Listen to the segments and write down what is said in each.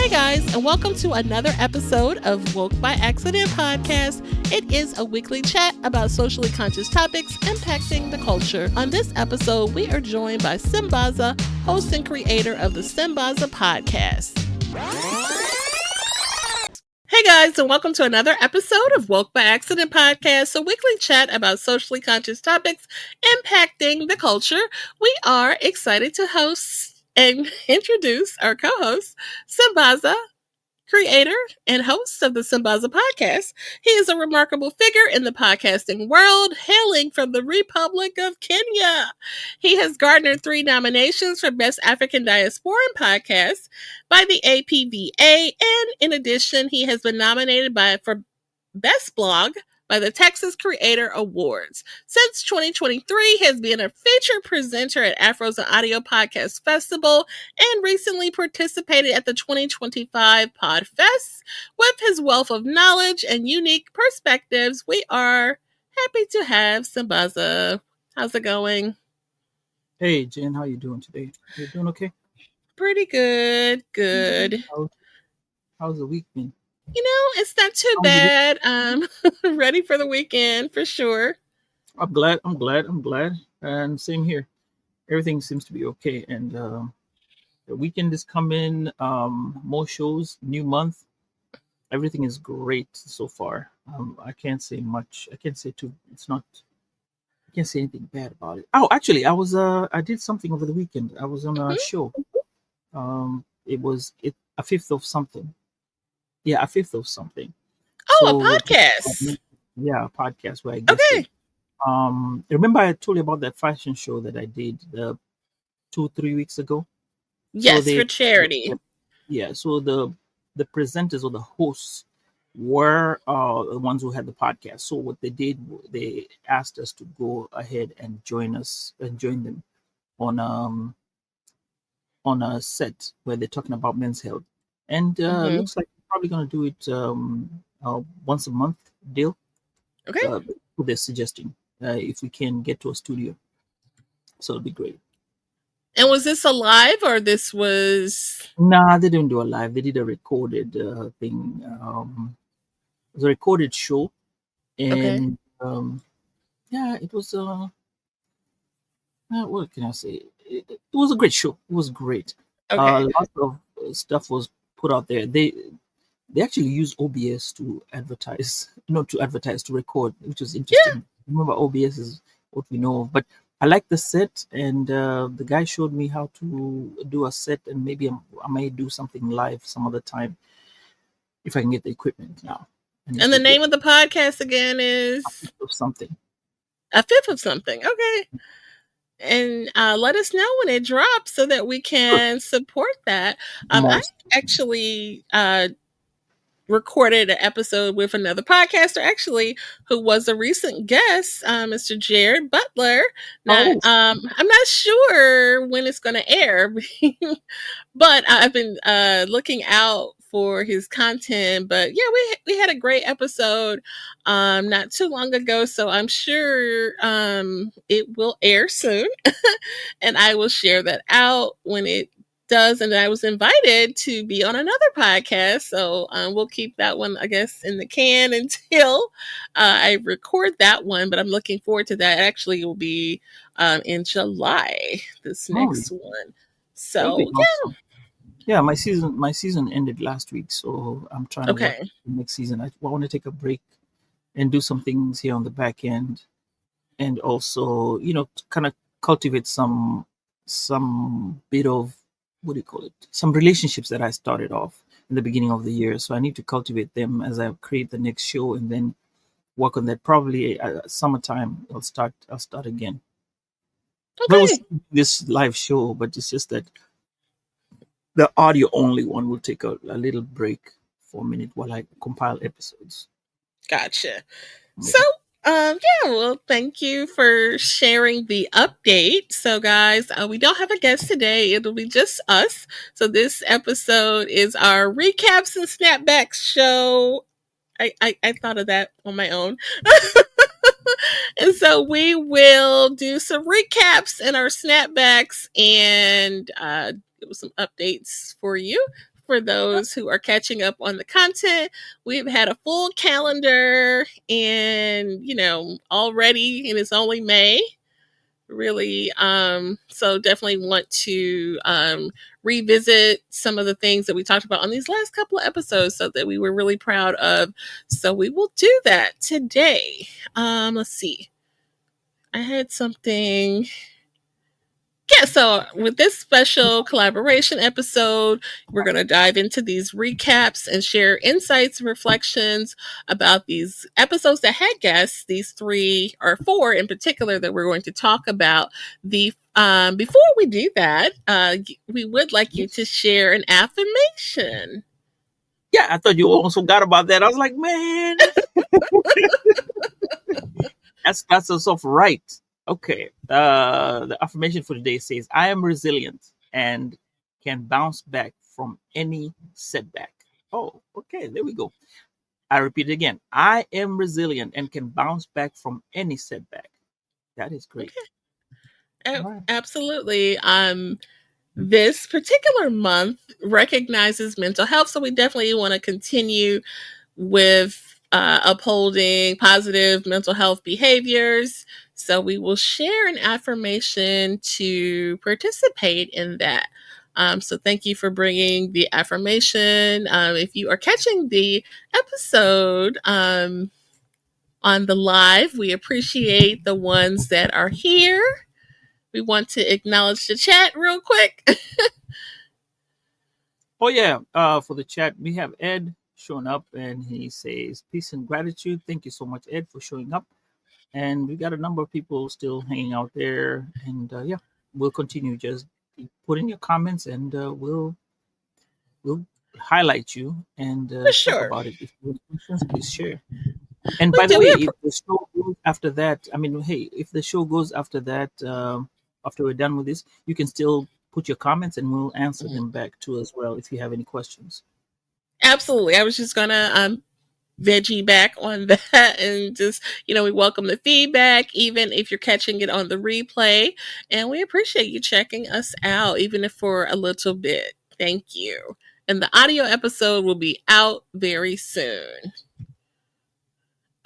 Hey guys, and welcome to another episode of Woke by Accident podcast. It is a weekly chat about socially conscious topics impacting the culture. On this episode, we are joined by Sambaza, host and creator of the Sambaza podcast. Hey guys, and welcome to another episode of Woke by Accident podcast, a weekly chat about socially conscious topics impacting the culture. We are excited to host and introduce our co-host, Sambaza, creator and host of the Sambaza podcast. He is a remarkable figure in the podcasting world, hailing from the Republic of Kenya. He has garnered 3 nominations for Best African Diasporan Podcast by the APVA, and in addition, he has been nominated for Best Blog by the Texas Creator Awards. Since 2023, he has been a featured presenter at Afros and Audio Podcast Festival and recently participated at the 2025 Podfest. With his wealth of knowledge and unique perspectives, we are happy to have Sambaza. How's it going? Hey, Jen, how you doing today? You doing okay? Pretty good. How's the week been? You know, it's not too bad. Ready for the weekend for sure. I'm glad. And same here. Everything seems to be okay. And the weekend is coming. More shows, new month. Everything is great so far. I can't say much. I can't say anything bad about it. Oh, actually, I did something over the weekend. I was on a show. It was a fifth of something. Yeah, a fifth of something. Oh, a podcast. Yeah, a podcast where I guess. Okay. Remember I told you about that fashion show that I did 2-3 weeks ago? Yes, for charity. Yeah, so the presenters or the hosts were the ones who had the podcast. So what they did, they asked us to go ahead and join them on a set where they're talking about men's health. And looks like we're probably going to do it once a month deal. Okay. What they're suggesting, if we can get to a studio. So it'll be great. And was this a live or this was... Nah, they didn't do a live. They did a recorded thing. It was a recorded show. And yeah, it was... what can I say? It was a great show. It was great. Okay. Lots of stuff was put out there. They actually used OBS to advertise, to record, which was interesting. Yeah. Remember, OBS is what we know of. But I like the set, and the guy showed me how to do a set, and maybe I may do something live some other time if I can get the equipment now. And the name of the podcast again is? A Fifth of Something. A Fifth of Something. Okay. And let us know when it drops so that we can support that. I actually recorded an episode with another podcaster, actually, who was a recent guest, Mr. Jared Butler. Now, I'm not sure when it's going to air, but I've been looking out for his content. But yeah, we had a great episode not too long ago, so I'm sure it will air soon, and I will share that out when it does. And I was invited to be on another podcast, so we'll keep that one, I guess, in the can until I record that one. But I'm looking forward to that. Actually, it will be in July, this next one. So yeah. Yeah, my season ended last week, so I'm trying to work the next season. I want to take a break and do some things here on the back end, and also, kind of cultivate some bit of, what do you call it? Some relationships that I started off in the beginning of the year. So I need to cultivate them as I create the next show, and then work on that. Probably summertime, I'll start again. Okay. This live show, but it's just that the audio only one will take a little break for a minute while I compile episodes. Gotcha. Yeah. So, well, thank you for sharing the update. So, guys, we don't have a guest today. It'll be just us. So this episode is our recaps and snapbacks show. I thought of that on my own. And so we will do some recaps and our snapbacks and give some updates for you for those who are catching up on the content. We've had a full calendar, and already, and it's only May. Really, so definitely want to revisit some of the things that we talked about on these last couple of episodes, so that we were really proud of. So we will do that today. Let's see. I had something. Yeah, so with this special collaboration episode, we're going to dive into these recaps and share insights and reflections about these episodes that had guests, these 3 or 4 in particular that we're going to talk about. Before we do that, we would like you to share an affirmation. Yeah, I thought you almost forgot about that. I was like, man, that's so right. Okay. The affirmation for today says, I am resilient and can bounce back from any setback. Oh, okay. There we go. I repeat it again. I am resilient and can bounce back from any setback. That is great. Okay. Right. Absolutely. This particular month recognizes mental health, so we definitely want to continue with upholding positive mental health behaviors. So we will share an affirmation to participate in that. So thank you for bringing the affirmation. If you are catching the episode on the live, we appreciate the ones that are here. We want to acknowledge the chat real quick. Oh yeah, for the chat, we have Ed showing up, and he says, peace and gratitude. Thank you so much, Ed, for showing up. And we got a number of people still hanging out there. And yeah, we'll continue. Just put in your comments, and we'll highlight you and talk about it. If you have questions, please share. And by the way, if the show goes after that, I mean, hey, if the show goes after that, after we're done with this, you can still put your comments and we'll answer them back too as well if you have any questions. Absolutely. I was just gonna veggie back on that, and just, we welcome the feedback, even if you're catching it on the replay, and we appreciate you checking us out, even if for a little bit. Thank you. And the audio episode will be out very soon.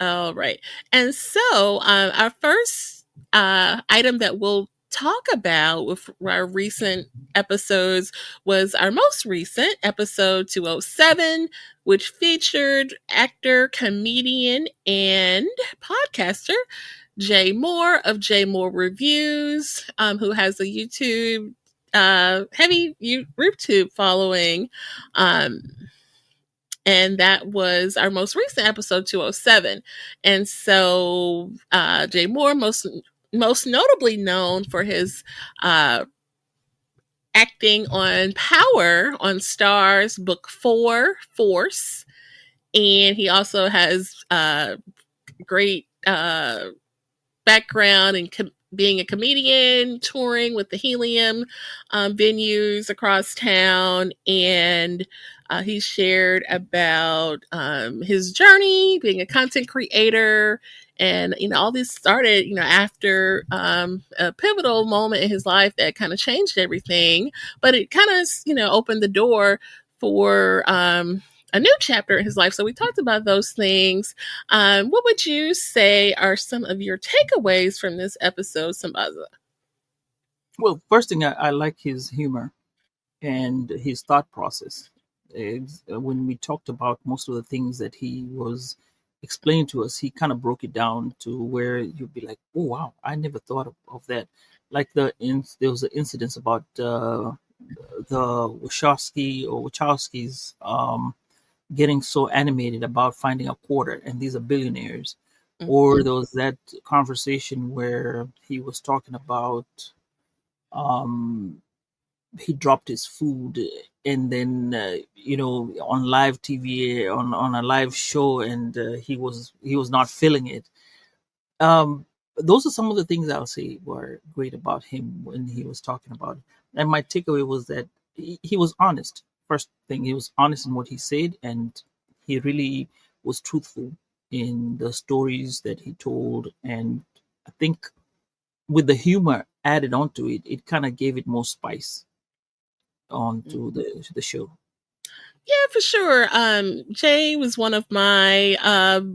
All right. And so our first item that we'll talk about with our recent episodes was our most recent episode 207, which featured actor, comedian, and podcaster Jay Moore of Jay Moore Reviews, who has a YouTube heavy YouTube following. And that was our most recent episode 207. And so Jay Moore, most notably known for his acting on Power on Star's Book 4, Force. And he also has great background in being a comedian, touring with the Helium venues across town. And he shared about his journey being a content creator. And, all this started, after a pivotal moment in his life that kind of changed everything. But it kind of, opened the door for a new chapter in his life. So we talked about those things. What would you say are some of your takeaways from this episode, Sambaza? Well, first thing, I like his humor and his thought process. When we talked about most of the things that he was explaining to us, he kind of broke it down to where you'd be like, oh, wow, I never thought of that. Like there was an incident about the Wachowskis getting so animated about finding a quarter, and these are billionaires. Mm-hmm. Or there was that conversation where he was talking about he dropped his food, and then on live TV, on a live show, and he was not feeling it. Those are some of the things I'll say were great about him when he was talking about it. And my takeaway was that he was honest. First thing, he was honest in what he said, and he really was truthful in the stories that he told. And I think with the humor added onto it, it kind of gave it more spice onto the show. Yeah, for sure. Jay was one of my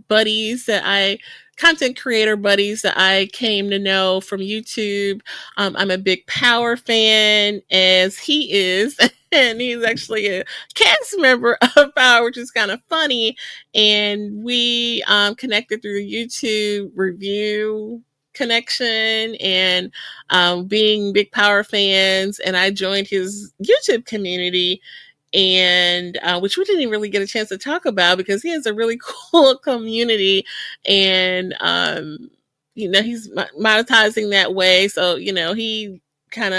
buddies that I content creator buddies that I came to know from YouTube. I'm a big Power fan, as he is, and he's actually a cast member of Power, which is kind of funny. And we connected through the YouTube review connection and being big Power fans, and I joined his YouTube community, and which we didn't really get a chance to talk about because he has a really cool community, and he's monetizing that way. So he kind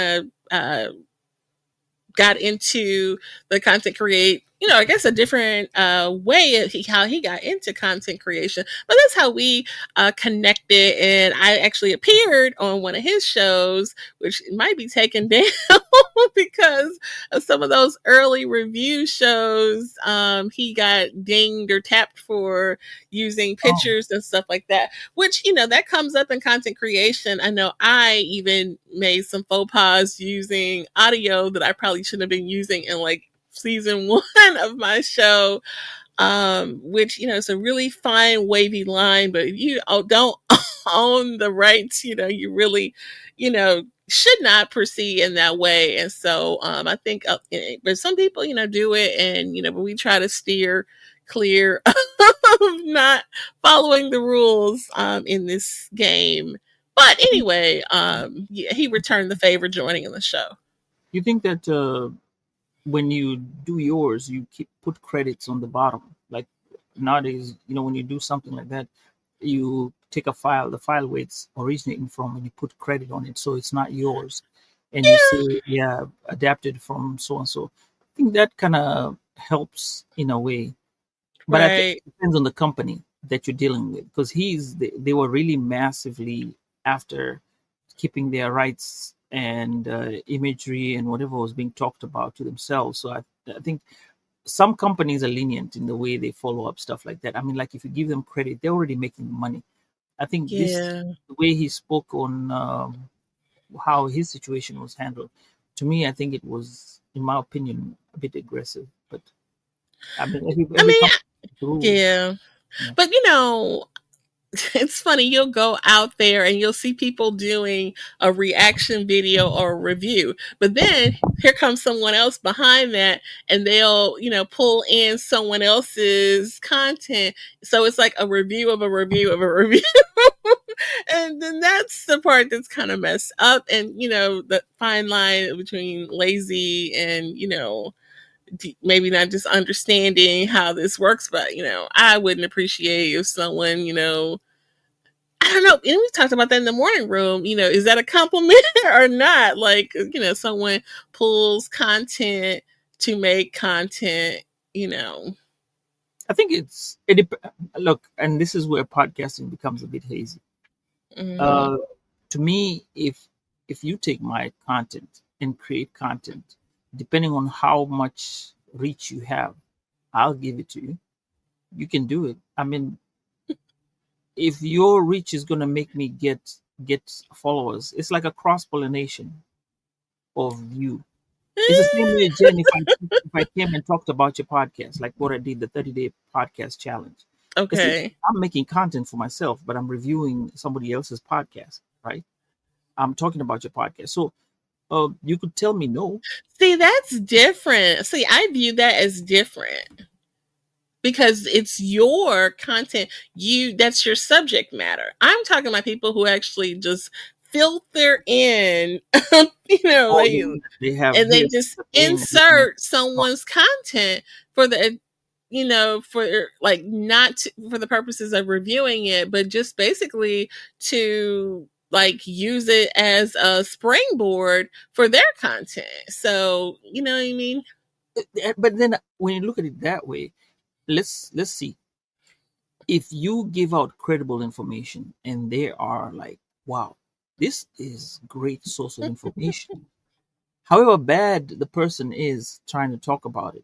of got into the content create, I guess a different way of how he got into content creation. But that's how we connected. And I actually appeared on one of his shows, which might be taken down because of some of those early review shows. He got dinged or tapped for using pictures and stuff like that, which, that comes up in content creation. I know I even made some faux pas using audio that I probably shouldn't have been using in like season 1 of my show, which it's a really fine wavy line, but if you don't own the rights, you really should not proceed in that way. And so I think but some people do it, and but we try to steer clear of not following the rules in this game. But anyway, yeah, he returned the favor joining in the show. You think that when you do yours, you put credits on the bottom? Like nowadays, when you do something like that, you take the file where it's originating from, and you put credit on it, so it's not yours, and you Yeah, say, yeah, adapted from so and so. I think that kind of helps in a way, but I think right. it depends on the company that you're dealing with, because they were really massively after keeping their rights and imagery and whatever was being talked about to themselves. So I think some companies are lenient in the way they follow up stuff like that. I mean, like if you give them credit, they're already making money. I think Yeah. the way he spoke on how his situation was handled, to me, I think it was, in my opinion, a bit aggressive. But I mean, I every mean, company has rules. yeah. Yeah. But it's funny, you'll go out there and you'll see people doing a reaction video or a review, but then here comes someone else behind that, and they'll pull in someone else's content, so it's like a review of a review of a review. And then that's the part that's kind of messed up, and the fine line between lazy and maybe not just understanding how this works. But I wouldn't appreciate if someone I don't know. And we talked about that in the morning room. Is that a compliment or not? Like, someone pulls content to make content, you know. I think look, and this is where podcasting becomes a bit hazy. Mm-hmm. Uh, to me, if you take my content and create content, depending on how much reach you have, I'll give it to you. You can do it. I mean, if your reach is gonna make me get followers, it's like a cross pollination of you. It's the same way, Jen. If I came and talked about your podcast, like what I did, the 30-day podcast challenge, it's like Okay. I'm making content for myself, but I'm reviewing somebody else's podcast, right? I'm talking about your podcast, so you could tell me no. See, that's different. See, I view that as different because it's your content. That's your subject matter. I'm talking about people who actually just filter in, Oh, like, they have and they here just thing, and then insert someone's content for the for like not for the purposes of reviewing it, but just basically to like use it as a springboard for their content. So you know what I mean? but then when you look at it that way, let's see, if you give out credible information and they are like, wow, this is great source of information, however bad the person is trying to talk about it,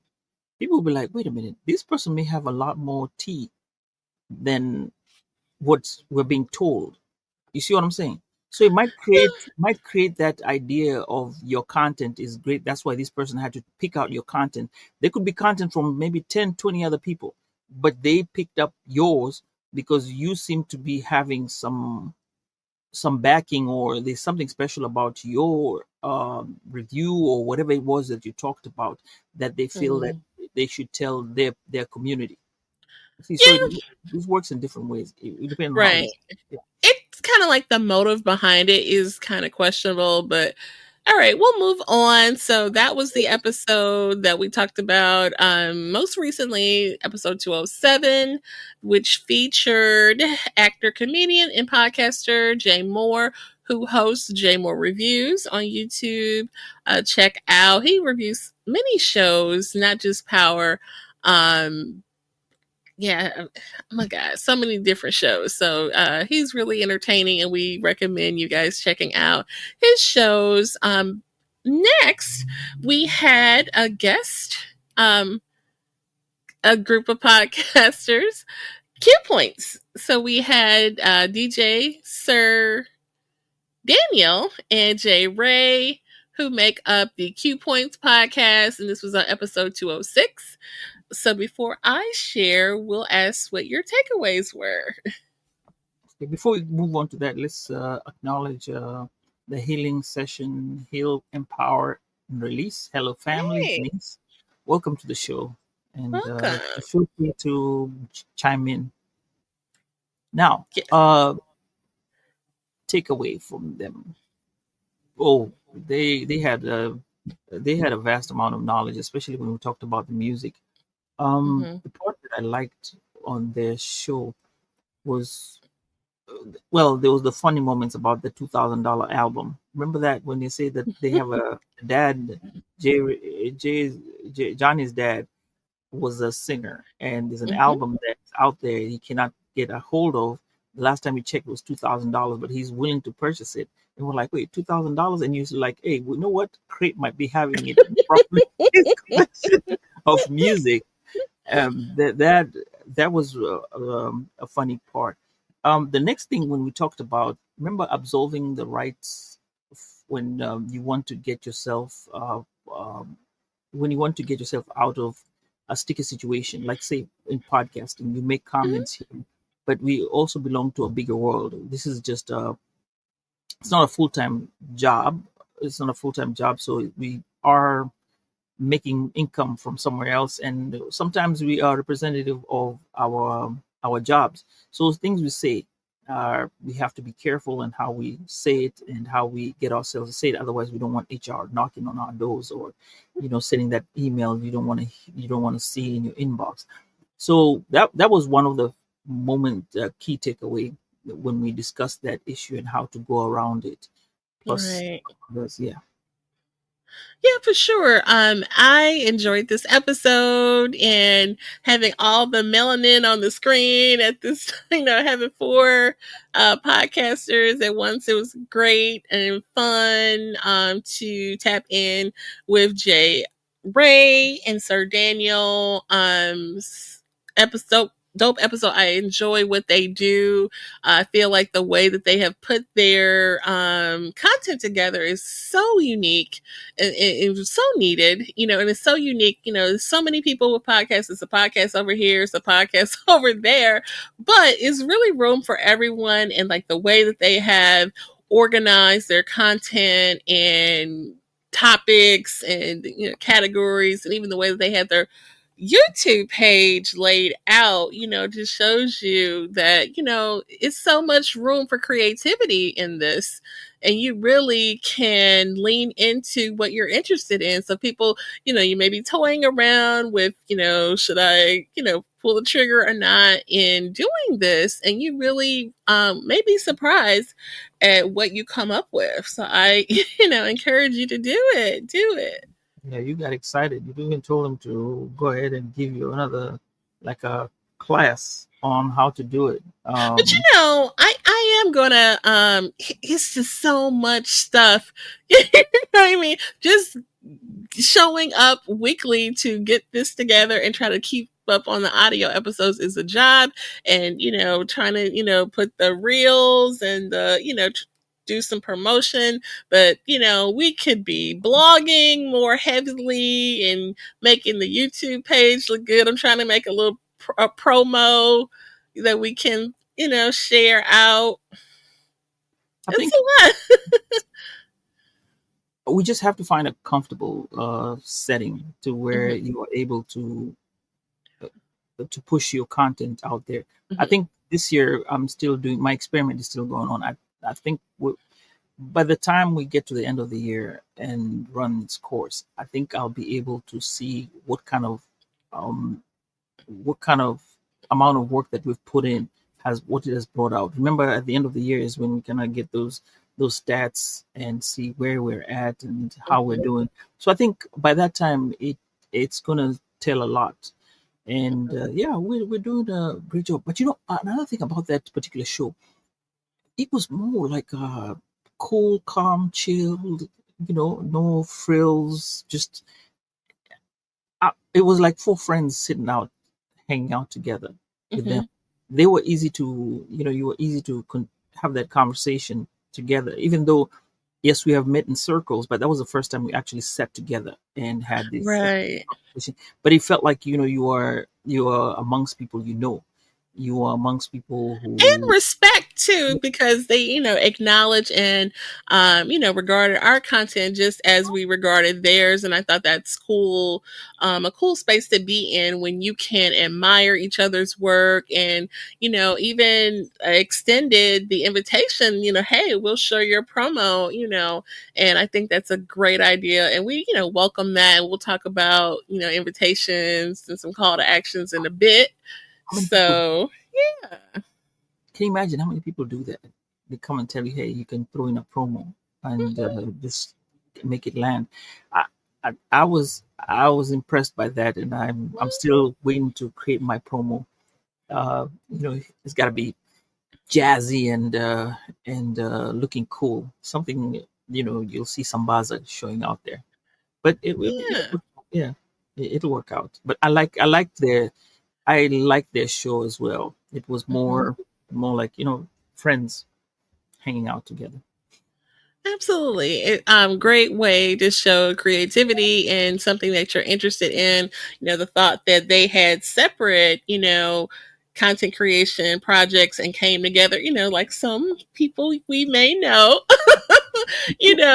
people will be like, wait a minute, this person may have a lot more tea than what we're being told. You see what I'm saying? So it might create that idea of your content is great. That's why this person had to pick out your content. There could be content from maybe 10, 20 other people, but they picked up yours because you seem to be having some backing, or there's something special about your review or whatever it was that you talked about, that they feel that Mhm. they should tell their community. See, so Yeah, this works in different ways. It depends on how you. right. Yeah. It's kind of like the motive behind it is kind of questionable, but all right, we'll move on. So that was the episode that we talked about most recently, episode 207, which featured actor, comedian, and podcaster Jay Moore, who hosts Jay Moore Reviews on YouTube. Check out, he reviews many shows, not just Power. Um, yeah, oh my God, so many different shows. So he's really entertaining, and we recommend you guys checking out his shows. Next, we had a guest, um, a group of podcasters, Q Points. So we had DJ Sir Daniel and Jay Ray, who make up the Q Points podcast, and this was on episode 206. So before I share, we'll ask what your takeaways were. Okay, before we move on to that, let's acknowledge the healing session, heal, empower, and release. Hello, family, Hey, Denise. Welcome to the show, and welcome. feel free to chime in. Now, Yeah. takeaway from them. Oh, they had a vast amount of knowledge, especially when we talked about the music. Mm-hmm. The part that I liked on their show was, well, there was the funny moments about the $2,000 album. Remember that when they say that they have a dad, Johnny's dad was a singer, and there's an Mm-hmm. album that's out there he cannot get a hold of. The last time he checked it was $2,000, but he's willing to purchase it. And we're like, wait, $2,000? And you're like, hey, you know what? Crate might be having it probably his collection of music. That was a funny part. The next thing when we talked about, remember absolving the rights when you want to get yourself when you want to get yourself out of a sticky situation, like say in podcasting, you make comments here, but we also belong to a bigger world. This is just it's not a full time job. It's not a full time job, so we are making income from somewhere else, and sometimes we are representative of our jobs. So things we say, we have to be careful in how we say it and how we get ourselves to say it. Otherwise, we don't want HR knocking on our doors, or sending that email you don't want to see in your inbox. So that was one of the key takeaway when we discussed that issue and how to go around it. Plus, Right. yeah. Yeah, for sure. I enjoyed this episode and having all the melanin on the screen at this, having four podcasters at once. It was great and fun to tap in with Jay Ray and Sir Daniel. Episode dope episode. I enjoy what they do. I feel like the way that they have put their content together is so unique and it was so needed, and it's so unique. There's so many people with podcasts. It's a podcast over here, it's a podcast over there, but it's really room for everyone. And like the way that they have organized their content and topics and categories, and even the way that they have their YouTube page laid out, just shows you that, it's so much room for creativity in this. And you really can lean into what you're interested in. So people, you may be toying around with, should I, pull the trigger or not in doing this? And you really may be surprised at what you come up with. So I, encourage you to do it. Do it. Yeah, you got excited. You even told him to go ahead and give you another, like a class on how to do it. But I am gonna it's just so much stuff. You know what I mean? Just showing up weekly to get this together and try to keep up on the audio episodes is a job. And trying to put the reels and the do some promotion, but we could be blogging more heavily and making the YouTube page look good. I'm trying to make a little promo that we can, share out. I It's think a lot. we just have to find a comfortable setting to where Mm-hmm. you are able to push your content out there. I Mm-hmm. think this year I'm still doing my experiment is still going on. I think by the time we get to the end of the year and run its course, I think I'll be able to see um, what kind of amount of work that we've put in has what it has brought out. Remember, at the end of the year is when we kind of get those stats and see where we're at and how we're Mm-hmm. doing. So I think by that time it's gonna tell a lot. And yeah, we're doing a great job. But another thing about that particular show, it was more like cool, calm, chilled. No frills. Just it was like four friends sitting out, hanging out together with them. Mm-hmm. They were easy to, you were easy to have that conversation together. Even though, yes, we have met in circles, but that was the first time we actually sat together and had this Right. conversation. But it felt like you are amongst people you are amongst people And who. respect too, because they acknowledge and regarded our content just as we regarded theirs. And I thought that's cool, a cool space to be in when you can admire each other's work, and even extended the invitation, hey, we'll show your promo, and I think that's a great idea, and we welcome that, and we'll talk about invitations and some call to actions in a bit. How many people So yeah. can you imagine how many people do that? They come and tell you, hey, you can throw in a promo and just make it land. I, I was impressed by that, and I'm still waiting to create my promo. It's got to be jazzy and looking cool. Something you'll see Sambaza showing out there, but Yeah. yeah, it'll work out. But I like their show as well. It was Mhm. more like friends hanging out together. Absolutely. Great way to show creativity and something that you're interested in. The thought that they had separate, content creation projects and came together, like some people we may know,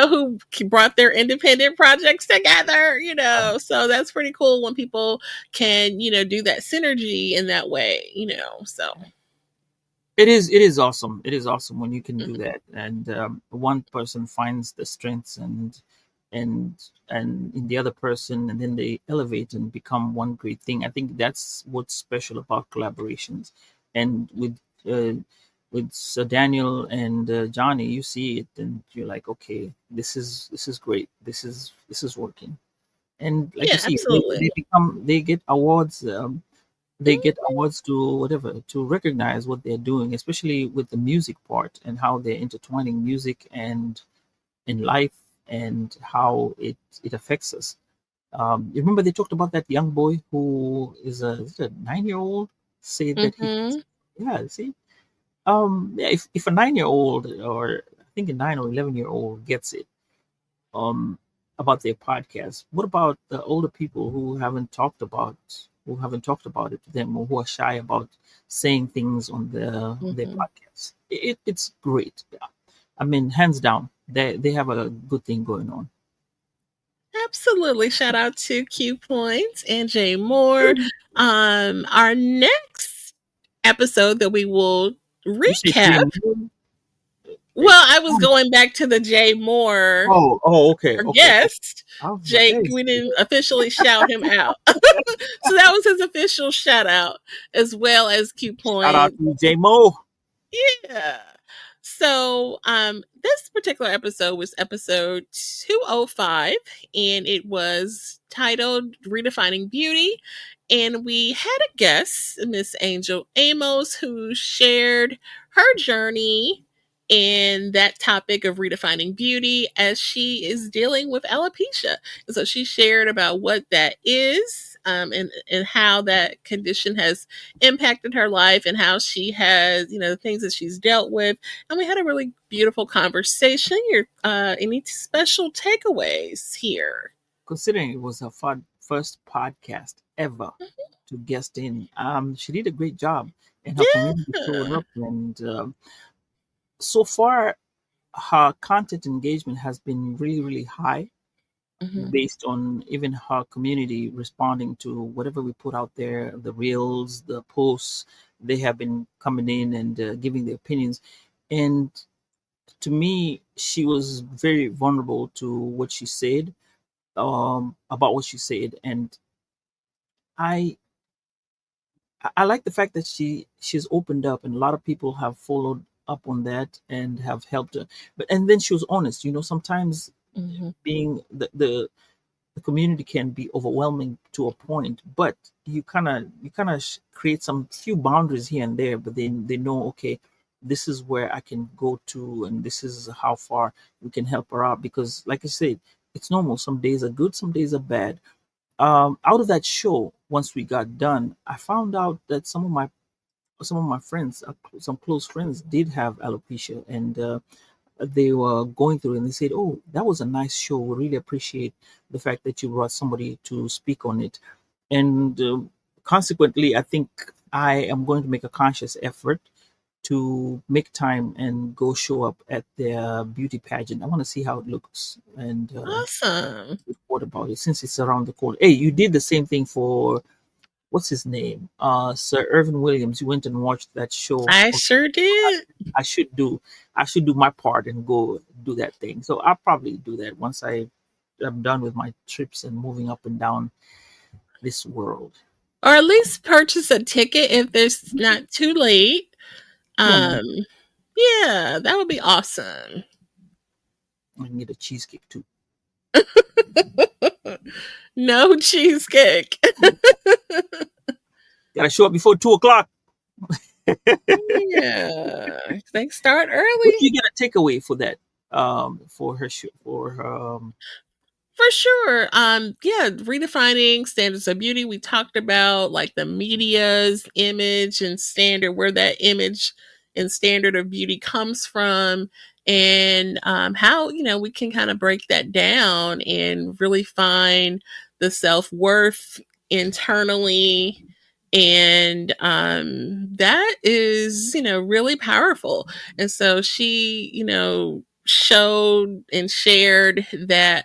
who brought their independent projects together, so that's pretty cool when people can, do that synergy in that way, so. It is awesome. It is awesome when you can do Mhm. that, and one person finds the strengths and in the other person, and then they elevate and become one great thing. I think that's what's special about collaborations, and with Sir Daniel and Johnny, you see it, and you're like, okay, this is great. This is working, and like you Yeah, see, absolutely. they get awards. They get awards to whatever to recognize what they're doing, especially with the music part and how they're intertwining music and in life and how it affects us. You remember they talked about that young boy who is it a 9-year-old said that he Hmm. yeah see yeah, if a 9-year old or I think a 9 or 11-year old gets it um, about their podcast. What about the older people who haven't talked about it to them or who are shy about saying things on their Hmm. podcasts? It's great. I mean, hands down, they have a good thing going on. Absolutely. Shout out to Q Points and J Moore. Our next episode that we will You say Jay recap. Moore? Well, I was going back to the J Moore, Okay, our okay. guest. I was like, Jake, hey, we didn't officially shout him out. So that was his official shout out, as well as Q shout out Point. to J Mo. Yeah. So, this particular episode was episode 205, and it was titled Redefining Beauty. And we had a guest, Miss Angel Amos, who shared her journey in that topic of redefining beauty as she is dealing with alopecia. And so she shared about what that is, and how that condition has impacted her life and how she has, the things that she's dealt with. And we had a really beautiful conversation. Any special takeaways here? Considering it was her first podcast ever to guest in, she did a great job, and her community showed Yeah. up. And so far, her content engagement has been really, really high, Mm-hmm. based on even her community responding to whatever we put out there, the reels, the posts. They have been coming in and giving their opinions. And to me, she was very vulnerable to what she said, about what she said. And I I like the fact that she's opened up, and a lot of people have followed up on that and have helped her. But and then she was honest. Sometimes Mm-hmm. being the community can be overwhelming to a point, but you kind of create some few boundaries here and there. But then they know, okay, this is where I can go to, and this is how far we can help her out. Because, like I said, it's normal. Some days are good, some days are bad. Out of that show, once we got done, I found out that some of my friends, some close friends, did have alopecia, and they were going through, and they said, "Oh, that was a nice show. We really appreciate the fact that you brought somebody to speak on it." And consequently, I think I am going to make a conscious effort to make time and go show up at their beauty pageant. I want to see how it looks and Awesome. report about it, since it's around the corner. Hey, you did the same thing for, what's his name? Sir Irvin Williams. You went and watched that show. I sure did. I should do I should do my part and go do that thing. So I'll probably do that once I am done with my trips and moving up and down this world. Or at least purchase a ticket if there's not too late. Yeah, man. Um, yeah, that would be awesome. I can get a cheesecake too. No cheesecake. Gotta show up before 2 o'clock. Yeah, they start What do early. you get a takeaway for that? For her show, for her. For sure. Yeah, redefining standards of beauty. We talked about like the media's image and standard, where that image and standard of beauty comes from, and how, we can kind of break that down and really find the self worth internally. And that is, really powerful. And so she, showed and shared that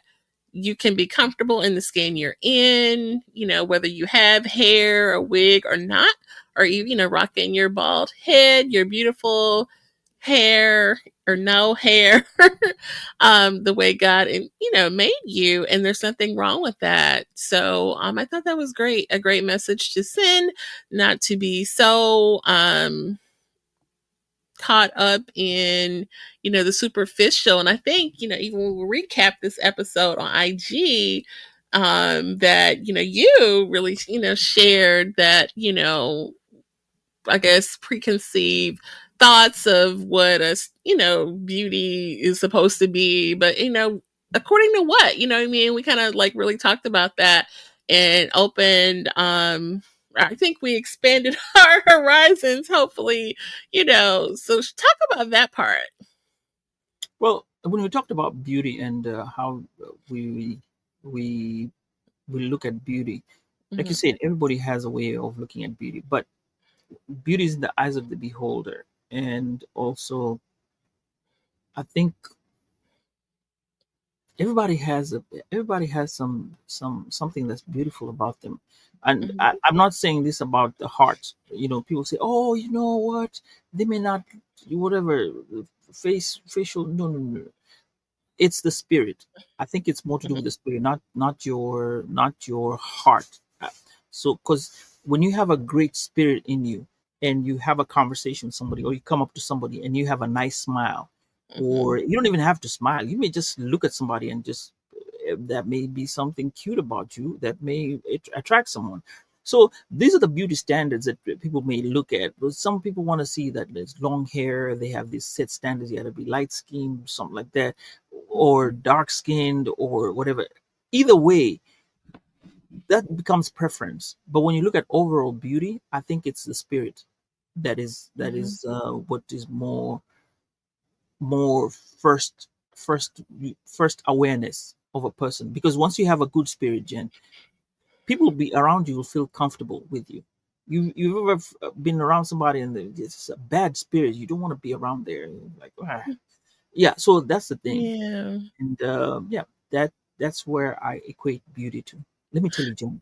you can be comfortable in the skin you're in, whether you have hair, a wig or not, or rocking your bald head, your beautiful hair or no hair, the way God, made you. And there's nothing wrong with that. So I thought that was great. A great message to send, not to be so, caught up in the superficial. And I think even when we recap this episode on IG, that you really shared that I guess preconceived thoughts of what a beauty is supposed to be, but according to what, what I mean, we kind of like really talked about that and opened, I think we expanded our horizons, hopefully, so talk about that part. Well, when we talked about beauty and how we we we look at beauty, like you Mm-hmm. said, everybody has a way of looking at beauty, but beauty is in the eyes of the beholder. And also, I think everybody has something that's beautiful about them. And Mm-hmm. I'm not saying this about the heart. People say, "Oh, you know what, they may not, whatever, facial." No, no, no, it's the spirit. I think it's more to do with the spirit, not your heart. So, because when you have a great spirit in you, and you have a conversation with somebody, or you come up to somebody and you have a nice smile, Mm-hmm. or you don't even have to smile, you may just look at somebody and just, that may be something cute about you that may attract someone. So these are the beauty standards that people may look at. But some people want to see that there's long hair. They have these set standards. You got to be light skinned, something like that, or dark skinned, or whatever. Either way, that becomes preference. But when you look at overall beauty, I think it's the spirit Mhm. what is more first first awareness of a person. Because once you have a good spirit, Jen, people will be around you will feel comfortable with you. You've ever been around somebody and it's a bad spirit, you don't want to be around there, like "Ah." Yeah, so that's the thing. Yeah. And yeah, that's where I equate beauty to. Let me tell you, Jen,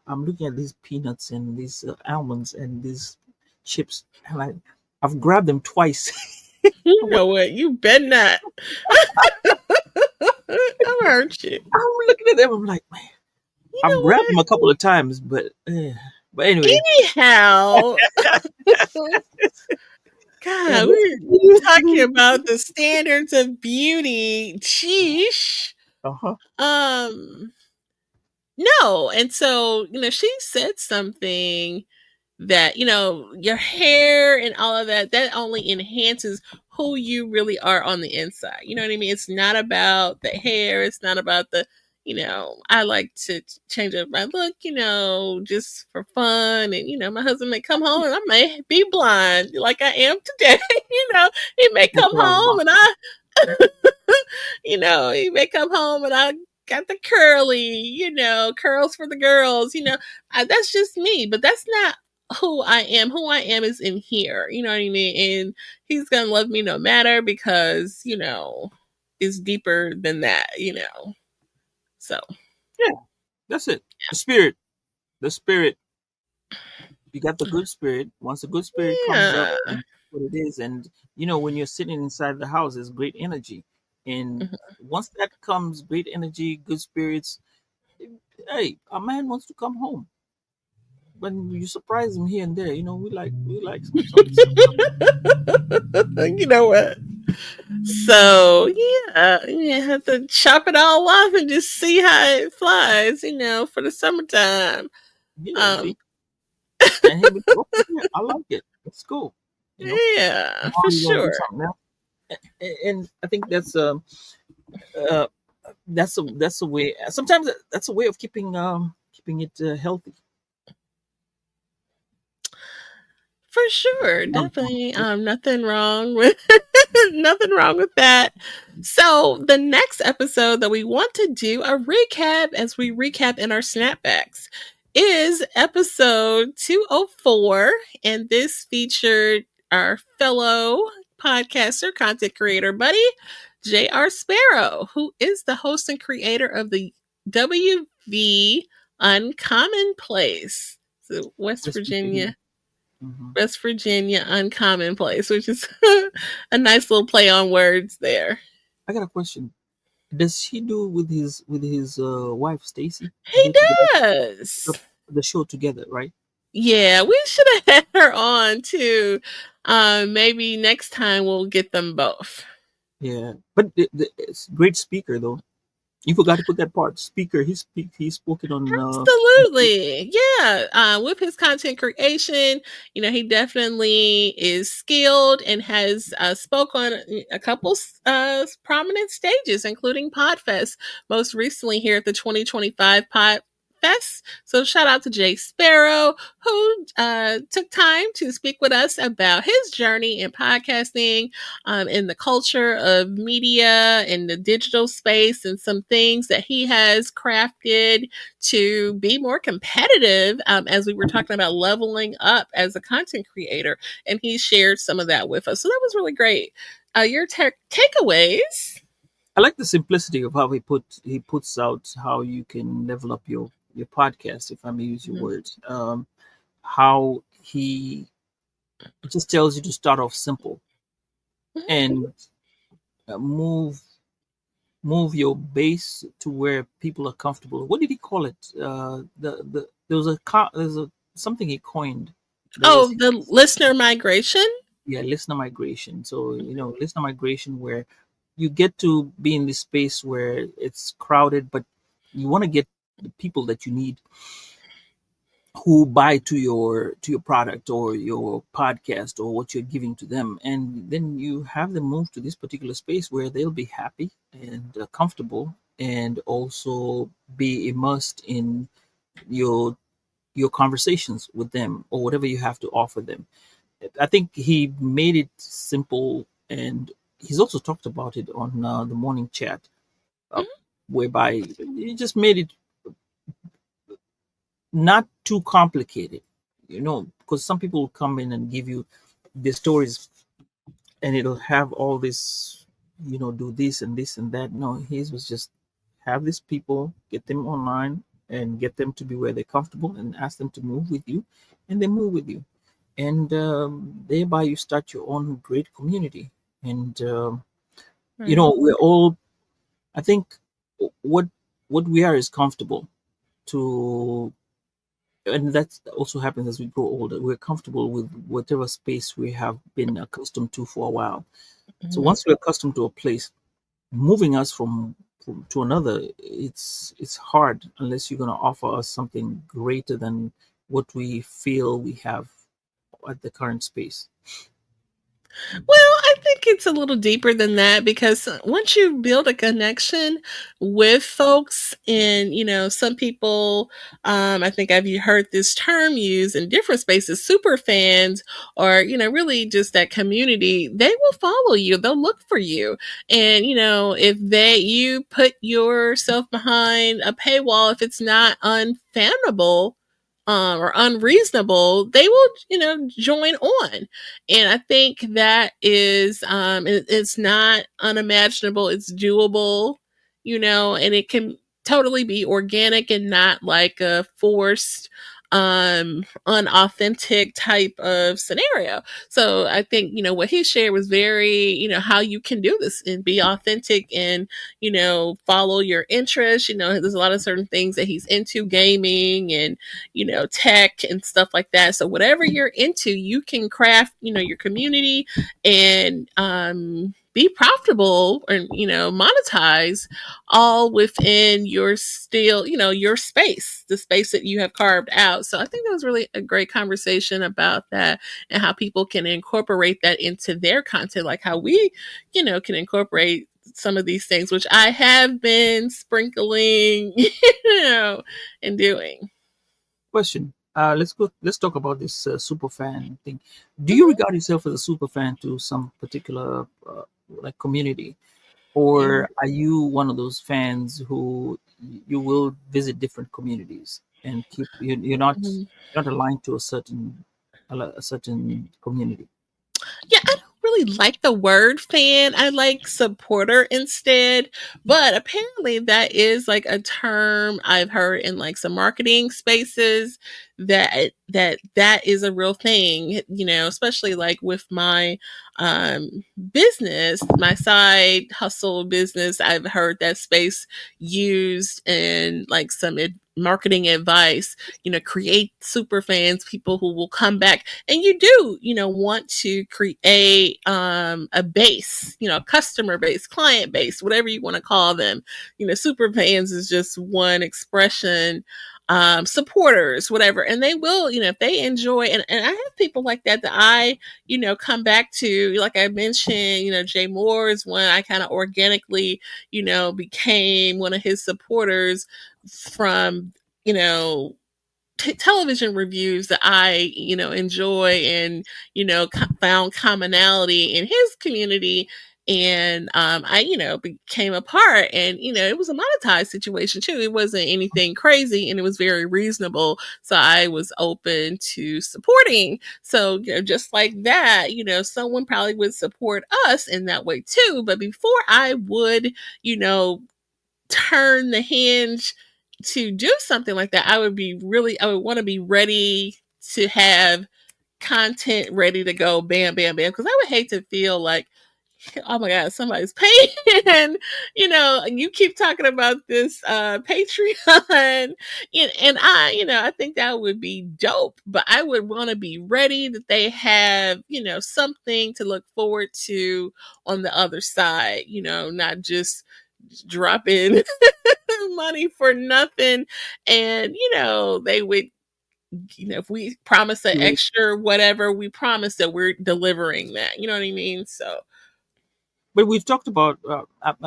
I'm looking at these peanuts and these almonds and these chips, and I've grabbed them twice. You I'm like, know what? You better not. I'll hurt you. I'm looking at them. I'm like, man, You I've know grabbed them what? a couple of times, but anyway. Anyhow, God, we're talking about the standards of beauty. Sheesh. Uh-huh. Um, no. And so, she said something that, your hair and all of that, that only enhances who you really are on the inside. You know what I mean? It's not about the hair. It's not about I like to change up my look, just for fun. And, my husband may come home and I may be blind like I am today. He may That's come what I was home about. and he may come home and I got the curls for the girls. That's just me, but that's not who I am. Who I am is in here. You know what I mean? And he's gonna love me no matter because it's deeper than that. So Yeah, that's it. The spirit. The spirit. You got the good spirit. Once the good spirit comes up, yeah. and what it is, and when you're sitting inside the house, there's great energy. And Mhm. once that comes, great energy, good spirits. Hey, a man wants to come home. When you surprise him here and there, we like You know what? So yeah, you have to chop it all off and just see how it flies. For the summertime. yeah. Um, See, and he'll be okay. Yeah, I like it. Let's go. yeah, for Tomorrow you're gonna do sure. something else. And I think uh that's a way. Sometimes that's a way of keeping it healthy. For sure, Young, definitely. right? Nothing wrong with nothing wrong with that. So the next episode that we want to do a recap as we recap in our snapbacks is episode 204, and this featured our fellow podcaster, content creator buddy, J.R. Sparrow, who is the host and creator of the WV Uncommon Place. So West West Virginia. Virginia Hmm. West Virginia Uncommon Place, which is a nice little play on words there. I got a question. Does he do with his wife Stacy? He They together does. the show together, right? Yeah, we should have had her on too. Maybe next time we'll get them both. Yeah, but it's great speaker though. You forgot to put that part. Speaker. He spoke it on. Absolutely. Yeah. With his content creation, he definitely is skilled and has spoke on a couple prominent stages, including Podfest, most recently here at the 2025 Podfest. So shout out to Jay Sparrow, who took time to speak with us about his journey in podcasting, in the culture of media and the digital space, and some things that he has crafted to be more competitive, as we were talking about leveling up as a content creator. And he shared some of that with us. So that was really great. Your takeaways? I like the simplicity of how he puts out how you can level up your podcast, if I may use your Mhm. words. How he just tells you to start off simple and move your base to where people are comfortable. What did he call it? There's a something he coined. There was Oh, the listener migration? Yeah, listener migration. So listener migration where you get to be in this space where it's crowded, but you want to get the people that you need who buy to your product or your podcast or what you're giving to them, and then you have them move to this particular space where they'll be happy and comfortable, and also be immersed in your your conversations with them or whatever you have to offer them. I think he made it simple, and he's also talked about it on the morning chat, uh, Mhm. whereby he just made it not too complicated, because some people will come in and give you their stories, and it'll have all this, do this and this and that. No, his was just have these people, get them online, and get them to be where they're comfortable, and ask them to move with you, and they move with you, and thereby you start your own great community. And Right. we're all, I think, what we are is comfortable to, and that also happens as we grow older. We're comfortable with whatever space we have been accustomed to for a while. So Mhm. once we're accustomed to a place, moving us from to another, it's hard unless you're going to offer us something greater than what we feel we have at the current space. Well, I think it's a little deeper than that because once you build a connection with folks, and some people, I think I've heard this term used in different spaces, super fans, or really just that community. They will follow you. They'll look for you, and if you put yourself behind a paywall, if it's not unfathomable, or unreasonable, they will, join on. And I think that is, it's not unimaginable. It's doable, and it can totally be organic and not like a forced, unauthentic type of scenario. So I think, what he shared was very, how you can do this and be authentic and, follow your interests. There's a lot of certain things that he's into, gaming and, tech and stuff like that. So whatever you're into, you can craft, your community and, be profitable and, monetize all within your still, your space, the space that you have carved out. So I think that was really a great conversation about that and how people can incorporate that into their content, like how we, can incorporate some of these things, which I have been sprinkling, and doing. Question. Let's talk about this super fan thing. Do you Mhm. regard yourself as a super fan to some particular like community, or are you one of those fans who you will visit different communities and Mhm. you're not aligned to a certain community? Yeah, I don't really like the word fan. I like supporter instead. But apparently that is like a term I've heard in like some marketing spaces, that is a real thing, especially like with my business, my side hustle business. I've heard that space used in like some marketing advice, create super fans, people who will come back, and you do, want to create a base, customer base, client base, whatever you want to call them. Super fans is just one expression. Supporters, whatever, and they will, if they enjoy, and I have people like that I, come back to, like I mentioned, Jay Moore is one I kind of organically, became one of his supporters from, you know television reviews that I, enjoy, and, found commonality in his community. And I, became a part, and, it was a monetized situation too. It wasn't anything crazy, and it was very reasonable. So I was open to supporting. So, just like that, someone probably would support us in that way too. But before I would, turn the hinge to do something like that, I would want to be ready to have content ready to go, bam, bam, bam. Because I would hate to feel like, oh my God, somebody's paying. And, you keep talking about this Patreon. And I, I think that would be dope. But I would want to be ready that they have, something to look forward to on the other side, not just drop in money for nothing. And, they would, if we promise an extra whatever, we promise that we're delivering that. You know what I mean? So, but we've talked about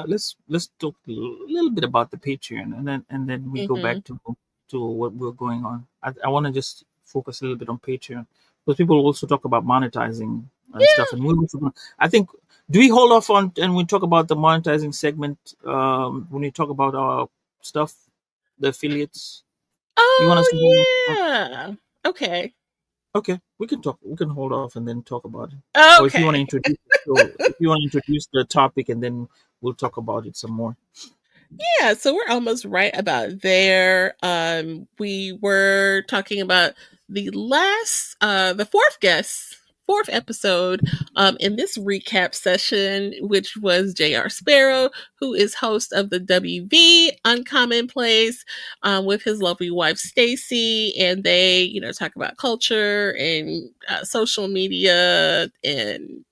let's talk a little bit about the Patreon, and then we go Mm-hmm. back to what we're going on. I want to just focus a little bit on Patreon because people also talk about monetizing and stuff, Yeah. and we also, I think, do we hold off on and we talk about the monetizing segment when we talk about our stuff, the affiliates? You want us to hold Oh off? yeah. Okay. Okay, we can talk. We can hold off and then talk about it. Or if you want to Okay. introduce the show, if you want to introduce the topic, and then we'll talk about it some more. Yeah, so we're almost right about there. We were talking about the fourth episode, in this recap session, which was J.R. Sparrow, who is host of the WV Uncommon Place, with his lovely wife Stacy, and they, talk about culture and social media and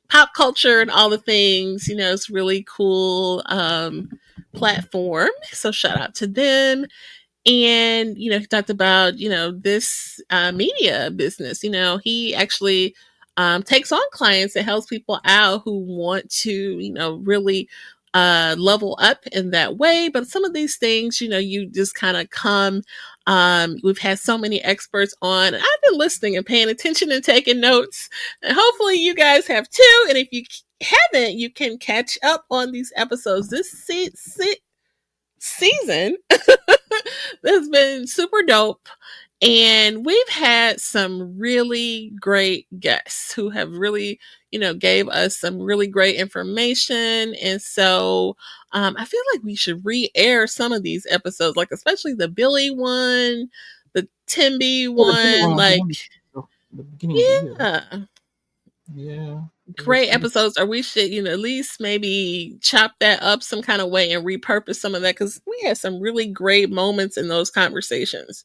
pop culture and all the things. It's really cool platform. So shout out to them. And, he talked about, this media business. He actually takes on clients and helps people out who want to, really level up in that way. But some of these things, you just kind of come. We've had so many experts on, and I've been listening and paying attention and taking notes. And hopefully, you guys have too. And if you haven't, you can catch up on these episodes. This season has been super dope. And we've had some really great guests who have really, gave us some really great information. And so I feel like we should re-air some of these episodes, like especially the Billy one, the Timby Yeah, the Billy one. one was the Like, one the beginning of the year, right? yeah, Yeah, great it was. episodes. Or we should, at least maybe chop that up some kind of way and repurpose some of that, because we had some really great moments in those conversations.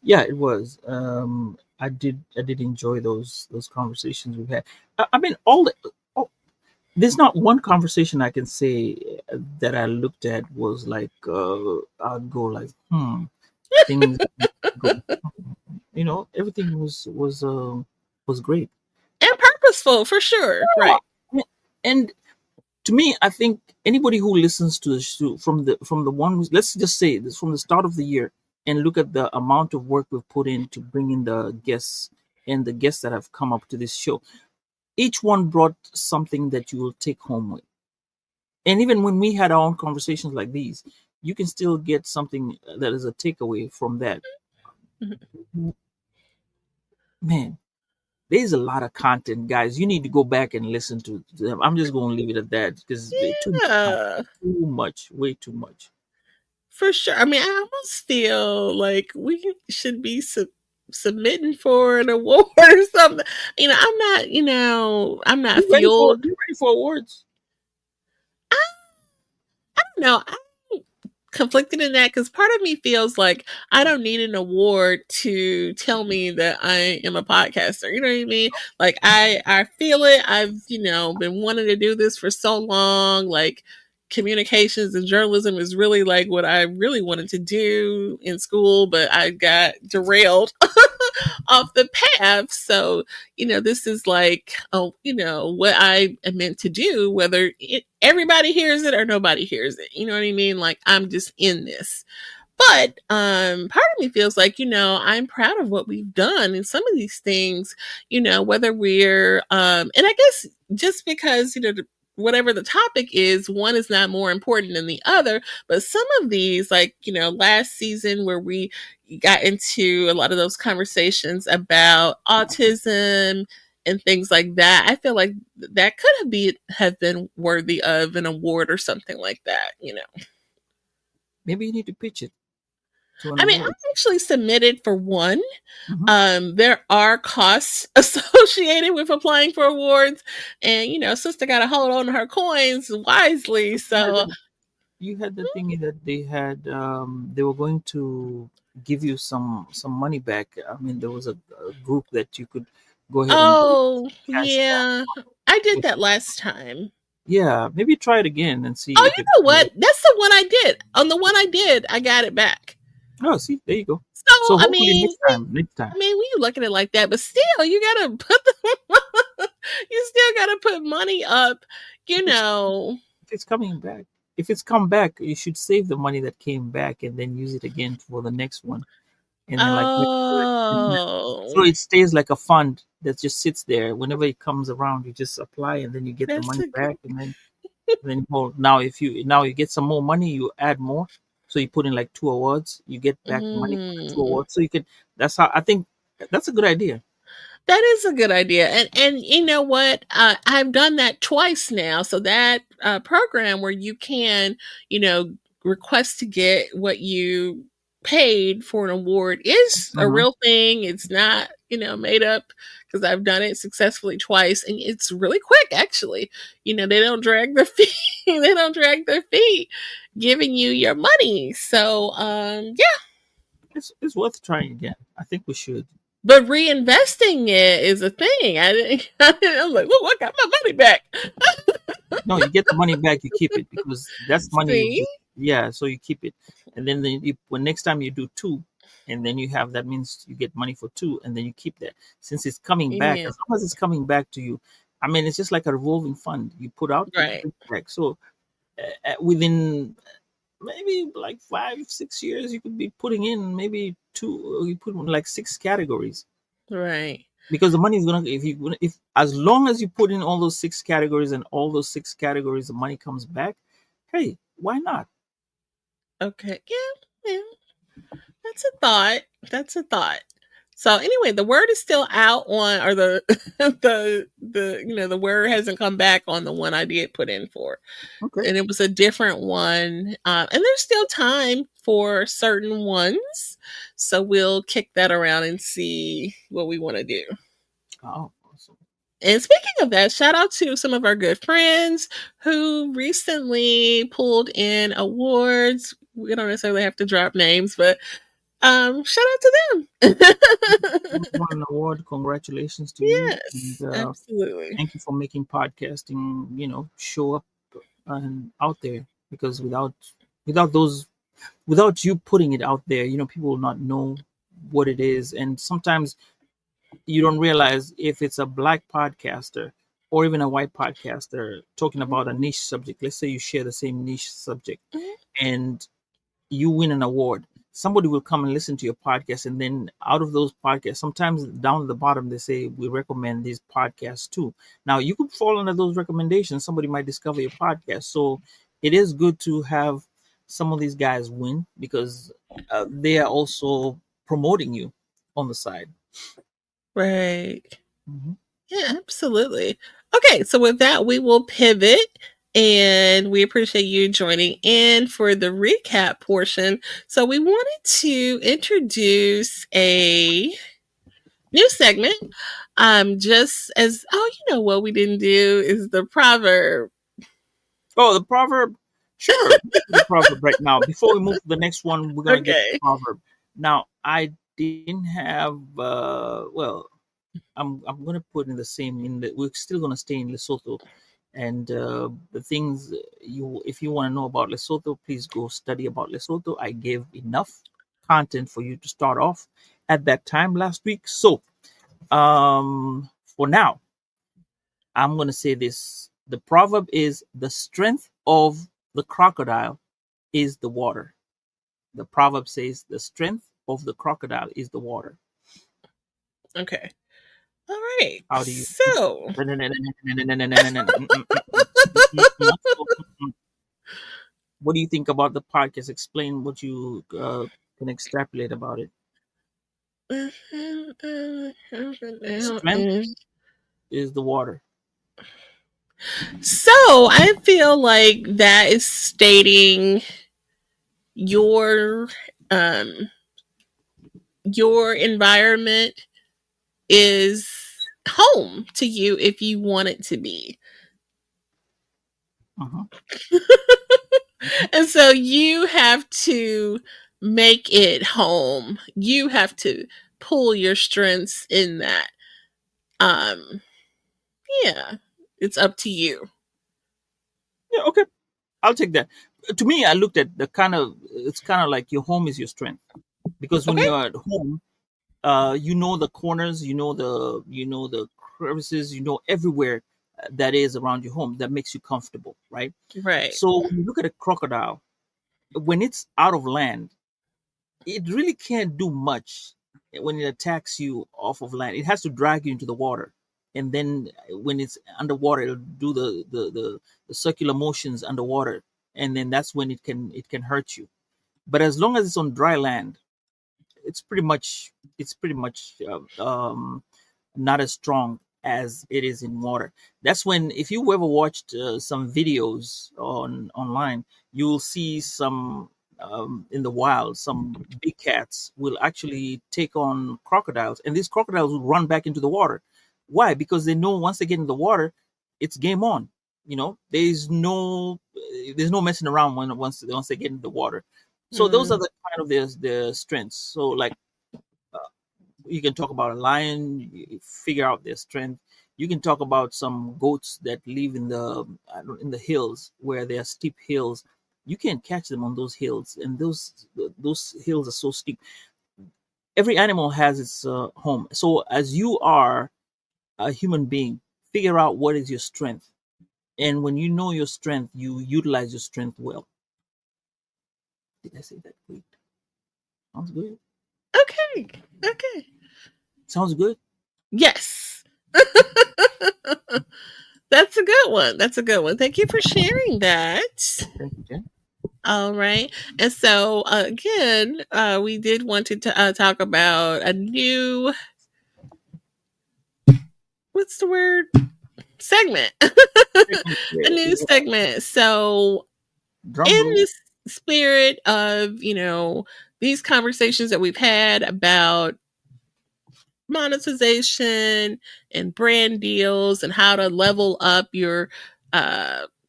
Yeah, it was. I did enjoy those conversations we've had. I mean, all there's not one conversation I can say that I looked at was like I'd go like things go, everything was great. And purposeful for sure. Right. And to me, I think anybody who listens to the show from the one, let's just say this, from the start of the year, and look at the amount of work we've put in to bring in the guests and the guests that have come up to this show, each one brought something that you will take home with. And even when we had our own conversations like these, you can still get something that is a takeaway from that. Man, there's a lot of content, guys. You need to go back and listen to them. I'm just going to leave it at that because Yeah, too much, way too much. for sure. I mean, I almost feel like we should be submitting for an award or something. I'm not fueled. You ready for awards? No, I'm conflicted in that because part of me feels like I don't need an award to tell me that I am a podcaster. You know what I mean? Like I feel it. I've been wanting to do this for so long. Like communications and journalism is really like what I really wanted to do in school, but I got derailed off the path. So, this is like, oh, what I am meant to do, whether everybody hears it or nobody hears it. You know what I mean? Like, I'm just in this. But part of me feels like, I'm proud of what we've done. And some of these things, whether we're, and I guess just because, whatever the topic is, one is not more important than the other. But some of these, like, last season where we got into a lot of those conversations about autism and things like that, I feel like that could have been worthy of an award or something like that. Maybe you need to pitch it to an I mean, I award. actually submitted for one. Mhm. There are costs associated with applying for awards, and sister got to hold on to her coins wisely. But So, you had the thingy that they had. They were going to give you some money back. I mean, there was a group that you could go ahead and donate oh cash back. yeah, I did that last time. Yeah, maybe try it again and see Oh, if you it know what? works. That's the one I did. On the one I did, I got it back. Oh, see, there you go. So, So I hopefully mean, next time. when you look at it like that, but still, you gotta put the You still got to put money up, you If it's know. if it's coming back, if it's come back, you should save the money that came back and then use it again for the next one, and then like make sure so Oh, it stays like a fund that just sits there. Whenever it comes around, you just apply, and then you get the that's money a good. back, and then well, now you get some more money, you add more. So you put in like 2 awards, you get back the money for the two Mm. awards. So you can. That's how I think. That's a good idea. That is a good idea. And you know what? I've done that twice now. So that program where you can, you know, request to get what you paid for an award is a Hmm. real thing. It's not, you know, made up because I've done it successfully twice and it's really quick actually. You know, they don't drag their feet. They don't drag their feet giving you your money. So, yeah, It's worth trying again. I think we should. but reinvesting it is a thing. I'm like, look, I got my money back. No, you get the money back, you keep it because that's money you See? just yeah. So you keep it, and then when next time you do two, and then you have that means you get money for two, and then you keep that since it's coming back. Yeah, As long as it's coming back to you, I mean, it's just like a revolving fund. You put out, you right, bring back. So within maybe like 5 6 years, you could be putting in maybe two. You put in like 6 categories right. because the money is gonna if as long as you put in all those 6 categories and all those 6 categories the money comes back, hey, why not? Okay, yeah, yeah. That's a thought. That's a thought. So anyway, the word is still out on, or the the you know the word hasn't come back on the one I did put in for, Okay. and it was a different one. And there's still time for certain ones, so we'll kick that around and see what we want to do. Oh, awesome. And speaking of that, shout out to some of our good friends who recently pulled in awards. We don't necessarily have to drop names, but shout out to them. You won an award. Congratulations to you, and Yes, absolutely. thank you for making podcasting show up and out there, because without those without you putting it out there, people will not know what it is. And sometimes you don't realize if it's a black podcaster or even a white podcaster talking about a niche subject. Let's say you share the same niche subject and you win an award. Somebody will come and listen to your podcast, and then out of those podcasts, sometimes down at the bottom they say we recommend these podcasts too. Now you could fall under those recommendations. Somebody might discover your podcast, so it is good to have some of these guys win, because they are also promoting you on the side. Right. Hmm. Yeah, absolutely. Okay, so with that, we will pivot and we appreciate you joining in for the recap portion. So, we wanted to introduce a new segment. Just as, oh, you know what we didn't do is the proverb. Oh, the proverb. Sure, we can do the proverb right now. Before we move to the next one, we're gonna get the Okay. proverb. Now, I didn't have. Well, I'm gonna put in the same. In the we're still gonna stay in Lesotho, and the things if you want to know about Lesotho, please go study about Lesotho. I gave enough content for you to start off at that time last week. So, for now, I'm going to say this. The proverb is the strength of the crocodile is the water. The proverb says the strength of the crocodile is the water. Okay. All right. How do you? So, What do you think about the podcast? Explain what you can extrapolate about it. The strength is the water. so I feel like that is stating your um your environment is home to you if you want it to be. Uh-huh. And so you have to make it home. You have to pull your strengths in that. Um yeah, it's up to you. Yeah, okay. I'll take that. To me, I looked at the it's kind of like your home is your strength, because when Okay? you're at home, you know the corners, you know the crevices, everywhere that is around your home that makes you comfortable, right? Right. So when you look at a crocodile, when it's out of land, it really can't do much when it attacks you off of land. It has to drag you into the water, and then when it's underwater, it'll do the circular motions underwater, and then that's when it can hurt you. But as long as it's on dry land, it's pretty much not as strong as it is in water. That's when, if you ever watched some videos online, you'll see some in the wild, some big cats will actually take on crocodiles, and these crocodiles will run back into the water. Why? Because they know once they get in the water, it's game on. There's no messing around once they get in the water. So those are Mm. the kind of their strengths. So like you can talk about a lion, you figure out their strength. You can talk about some goats that live in the hills where there are steep hills. You can't catch them on those hills, and those hills are so steep. Every animal has its home. So as you are a human being, figure out what is your strength, and when you know your strength, you utilize your strength well. Did I say that? Great. Sounds good. Okay. Okay. Sounds good. Yes. That's a good one. That's a good one. Thank you for sharing that. Thank you, Jen. All right. And so, again, we did want to talk about a new, what's the word? Segment. A new segment. So, Drum in roll. this spirit of, these conversations that we've had about monetization and brand deals and how to level up your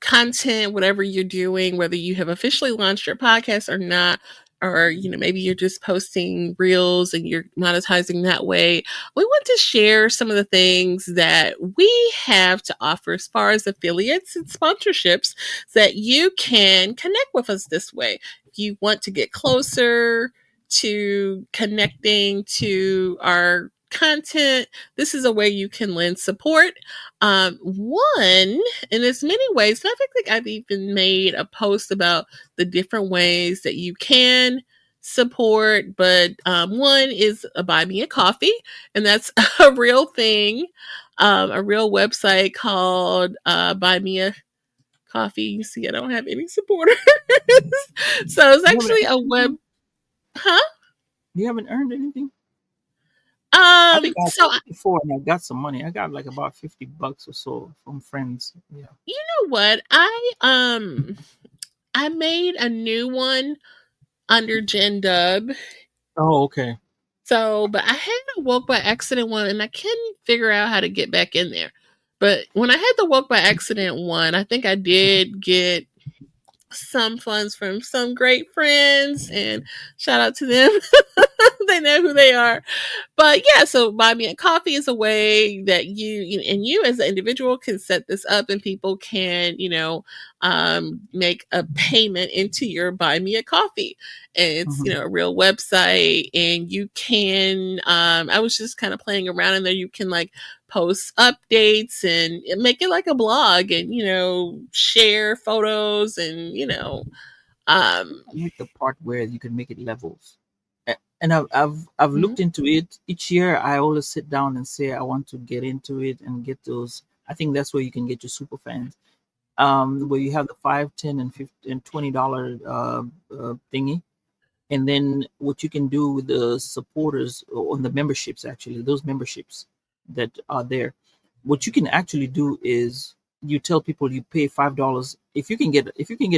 content, whatever you're doing, whether you have officially launched your podcast or not, or maybe you're just posting reels and you're monetizing that way. We want to share some of the things that we have to offer as far as affiliates and sponsorships, so that you can connect with us this way. If you want to get closer to connecting to our content, this is a way you can lend support. One, in as many ways, and I think I've even made a post about the different ways that you can support, but one is a buy me a coffee, and that's a real thing, a real website called buy me a coffee. You see, I don't have any supporters. So it's You haven't actually earned a web, anything? huh? You haven't earned anything? I think I So talked before and I got some money. I got like about $50 or so from friends. Yeah. you know what? I made a new one under Jen Dub. Oh, okay. So, but I had a woke by accident one, and I couldn't figure out how to get back in there. But when I had the woke by accident one, I think I did get some funds from some great friends, and shout out to them. They know who they are. But yeah, so buy me a coffee is a way that you as an individual can set this up, and people can, make a payment into your buy me a coffee. And it's, Hmm. a real website, and you can, I was just kind of playing around in there. You can like post updates and make it like a blog, and, share photos, and, um, I like the part where you can make it levels. And I've mhm, looked into it. Each year I always sit down and say I want to get into it and get those. I think that's where you can get your super fans. Where you have the 5, 10, and 50 and $20 thingy. And then what you can do with the supporters on the memberships, actually, those memberships that are there, what you can actually do is you tell people you pay $5 if you can get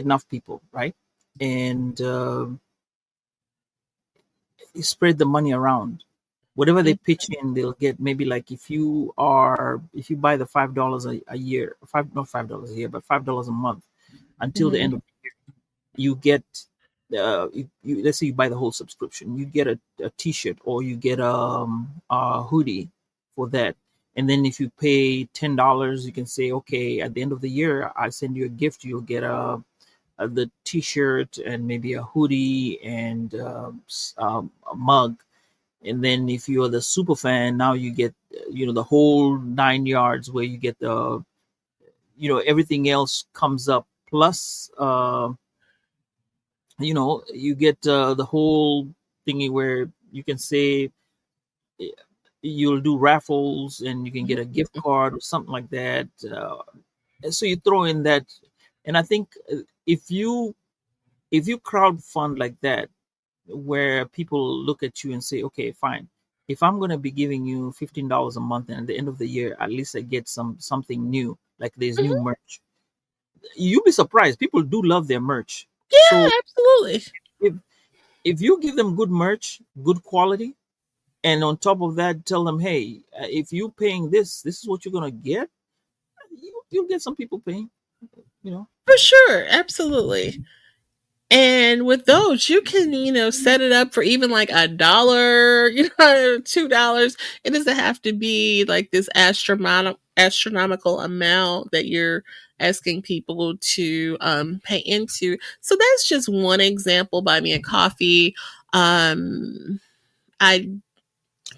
enough people, right? And you spread the money around. Whatever they mhm, pitch in, they'll get. Maybe like if you buy the $5 a year, five not $5 a year, but $5 a month until the mhm, end of you get let's say you buy the whole subscription, you get a t-shirt or you get a hoodie for that. And then if you pay $10, you can say, okay, at the end of the year I send you a gift. You'll get the t-shirt and maybe a hoodie and a mug. And then if you're the super fan, now you get the whole 9 yards, where you get the, everything else comes up, plus you get the whole thingy where you can say, eh, you'll do raffles and you can get a gift card or something like that. And so you throw in that, and I think if you crowd fund like that, where people look at you and say, okay, fine, if I'm going to be giving you $15 a month, and at the end of the year at least I get something new, like there's new Mhm. merch, you'll be surprised, people do love their merch. So Yeah, absolutely. if if you give them good merch, good quality, and on top of that tell them, hey, if you're paying this is what you're going to get, you'll get some people paying, you know. For sure, absolutely. And with those, you can, set it up for even like $1, $2. It doesn't have to be like this astronomical amount that you're asking people to pay into. So that's just one example. Buy me a coffee. I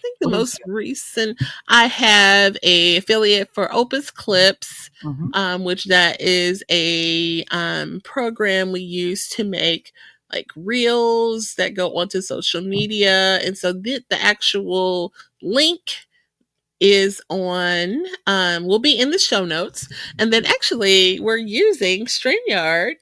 think the What else? most recent, I have a affiliate for Opus Clips, Mm-hmm. which that is a program we use to make like reels that go onto social media. And so the actual link is on, will be in the show notes. And then actually, we're using StreamYard.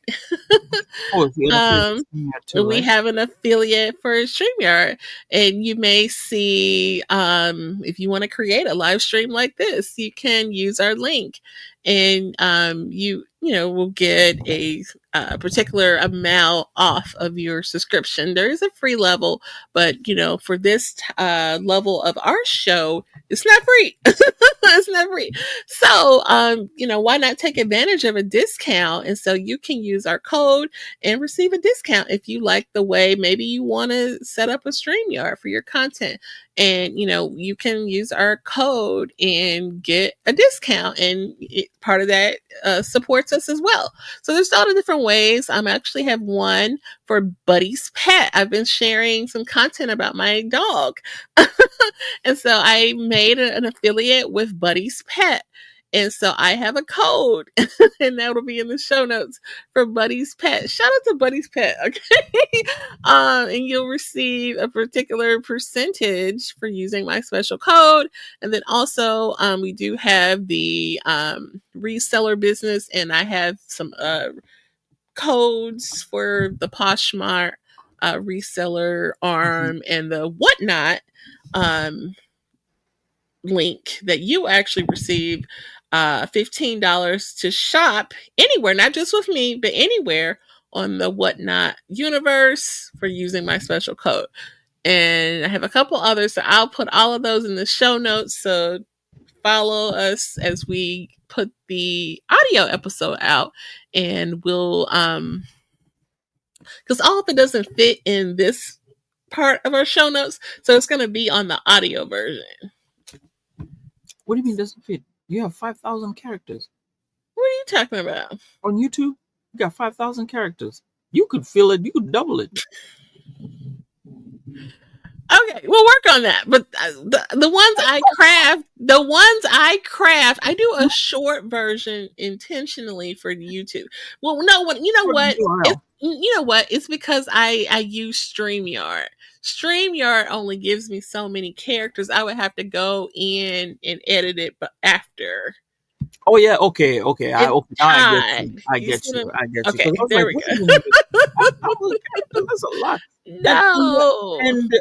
Oh, if you're an affiliate um, in that too, we right? have an affiliate for StreamYard, and you may see, if you want to create a live stream like this, you can use our link, and will get a particular amount off of your subscription. There is a free level, but for this level of our show, it's not free. It's not free. So, why not take advantage of a discount? And so you can use our code and receive a discount if you like the way maybe you want to set up a StreamYard for your content. And you can use our code and get a discount, and part of that supports us as well. So there's a lot of different ways. I actually have one for Buddy's Pet. I've been sharing some content about my dog. And so I made an affiliate with Buddy's Pet. And so I have a code, and that'll be in the show notes for Buddy's Pet. Shout out to Buddy's Pet, okay? And you'll receive a particular percentage for using my special code. And then also, we do have the reseller business, and I have some codes for the Poshmark reseller Mhm. arm and the Whatnot um, link that you actually receive $15 to shop anywhere, not just with me, but anywhere on the Whatnot universe for using my special code. And I have a couple others, so I'll put all of those in the show notes. So follow us as we put the audio episode out, and we'll because all of it doesn't fit in this part of our show notes, so it's going to be on the audio version. What do you mean doesn't fit? You have 5,000 characters What are you talking about? on YouTube. You got 5,000 characters. You could fill it. You could double it. Okay, we'll work on that. But the ones I craft, I do a short version intentionally for YouTube. Well, no, you know For the what? URL. It's because I use StreamYard. StreamYard only gives me so many characters. I would have to go in and edit it, but after Oh yeah. Okay. Okay. it's Okay. Now I get you. time. I You get see what you. I get you. Okay, Because I was there like, we what do go. you mean? 5,000 characters. That's a lot. And No. and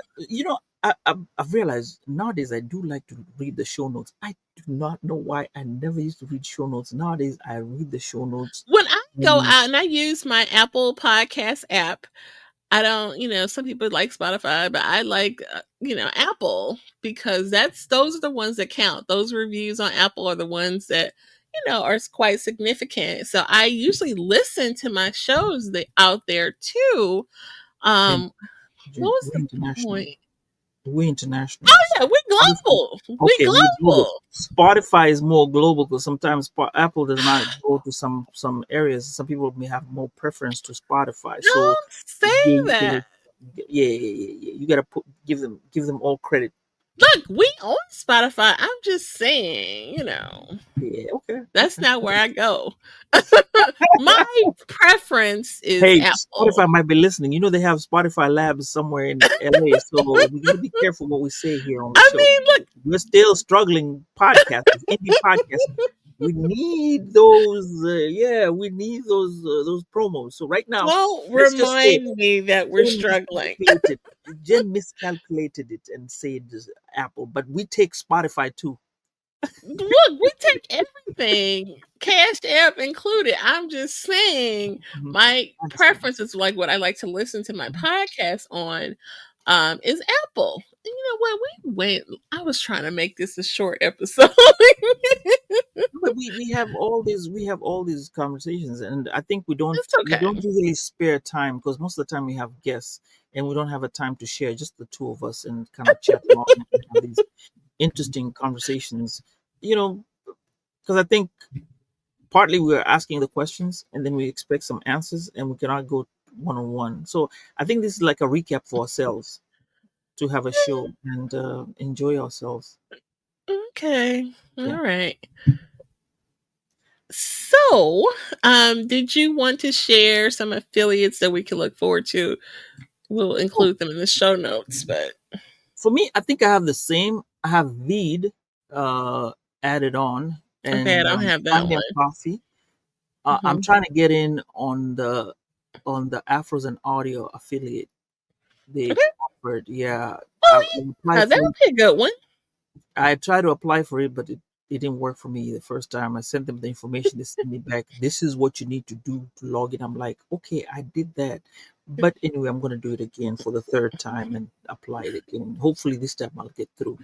I've realized nowadays I do like to read the show notes. I do not know why I never used to read show notes. Nowadays I read the show notes. When I go And out and I use my Apple Podcast app, I don't, some people like Spotify, but I like, Apple, because those are the ones that count. Those reviews on Apple are the ones that, are quite significant. So I usually listen to my shows out there too. and What was we're the international. point? We're international. Oh yeah, we're global. We Okay, we're global. global. Spotify is more global because sometimes Apple does not go to some areas. Some people may have more preference to Spotify. So Don't say yeah, that. yeah. You gotta give them all credit. Look, we on Spotify. I'm just saying, Yeah, okay. that's not where I go. My preference is Hey, Apple. Spotify might be listening. You know they have Spotify labs somewhere in LA, so we got to be careful what we say here on the I show. mean, look, We're still struggling podcasters, indie podcasters. We need those. Yeah, we need those promos. So right now, don't let's just say remind me that we're Jen struggling. miscalculated. Jen miscalculated it and said Apple, but we take Spotify too. Look, we take everything, Cash App included. I'm just saying, Mhm. my I understand. preference is like what I like to listen to my podcast on. Is Apple. You know what? We went. I was trying to make this a short episode. But we have all these conversations, and I think we don't It's we okay. don't usually spare time because most of the time we have guests and we don't have a time to share, just the two of us, and kind of chat along and have these interesting conversations. You know, because I think partly we're asking the questions and then we expect some answers and we cannot go one on one. So I think this is like a recap for ourselves to have a show and enjoy ourselves. Okay. Yeah. All right. So, did you want to share some affiliates that we can look forward to? We'll Oh, include them in the show notes, but for me, I think I have the same. I have Veed uh, added on okay, I and don't have that Premium one. Coffee. I'm Hmm. trying to get in on the Afros and Audio affiliate. They Okay. offered, yeah. I Oh applied yeah, that for it. would be a good one. I tried to apply for it, but it didn't work for me the first time. I sent them the information. They sent me back. This is what you need to do to log in. I'm like, okay, I did that. But anyway, I'm going to do it again for the third time and apply it again. Hopefully, this time I'll get through.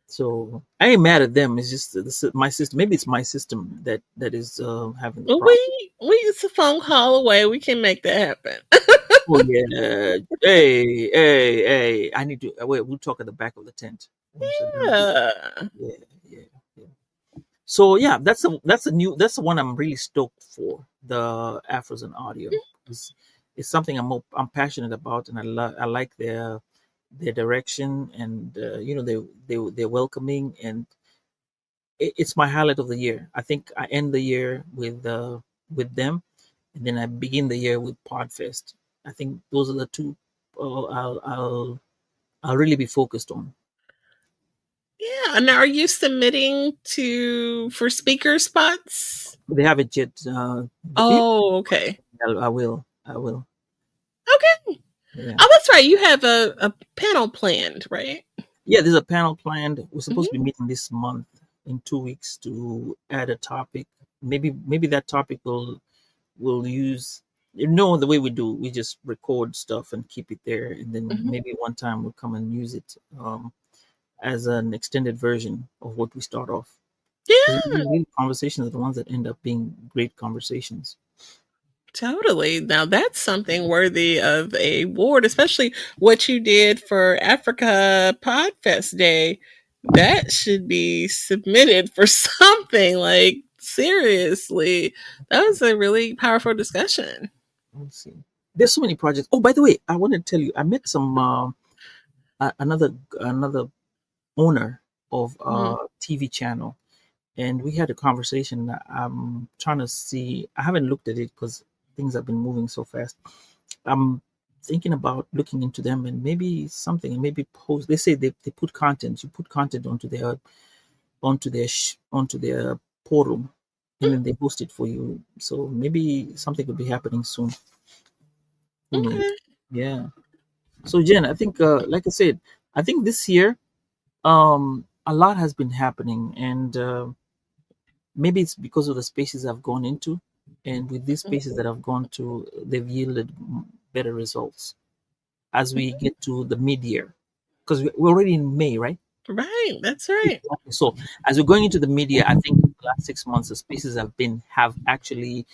So I ain't mad at them. It's just my system. Maybe it's my system that is having the Well, problem. it's a phone call away. We can make that happen. Oh yeah. Hey. I need to wait. We'll talk at the back of the tent. So that'll be Yeah. yeah, yeah. Yeah. So yeah, that's the one I'm really stoked for, the Afros and Audio. It's something I'm passionate about, and I like their direction, and they're welcoming, and it's my highlight of the year. I think I end the year with them, and then I begin the year with Podfest. I think those are the two I'll really be focused on. Yeah. Now, are you submitting to for speaker spots? They haven't yet. Yeah, Oh, okay. I will. I will. Okay. Yeah. Oh, that's right. You have a panel planned, right? Yeah, there's a panel planned. We're supposed to be Hmm. meeting this month in 2 weeks to add a topic. Maybe that topic will use the way we do. We just record stuff and keep it there, and then Hmm. maybe one time we'll come and use it as an extended version of what we start off. Because Yeah, really conversations are the ones that end up being great conversations. totally. Now that's something worthy of a award, especially what you did for Africa Podfest Day. That should be submitted for something. Like seriously, that was a really powerful discussion. Let's see. There's so many projects. Oh, by the way, I want to tell you, I met some another owner of Mhm. a TV channel, and we had a conversation. I'm trying to see. I haven't looked at it because things have been moving so fast. I'm thinking about looking into them and maybe something, and maybe post. They say they put content. You put content onto their portal, and then they host it for you. So maybe something could be happening soon. Who knows? Okay. Yeah. So Jen, I think, like I said, I think this year, a lot has been happening, and maybe it's because of the spaces I've gone into, and with these spaces that I've gone to, they've yielded better results as we get to the mid-year, because we're already in May, right? Right. That's right. Okay, so as we're going into the mid-year, I think the last 6 months, the spaces have actually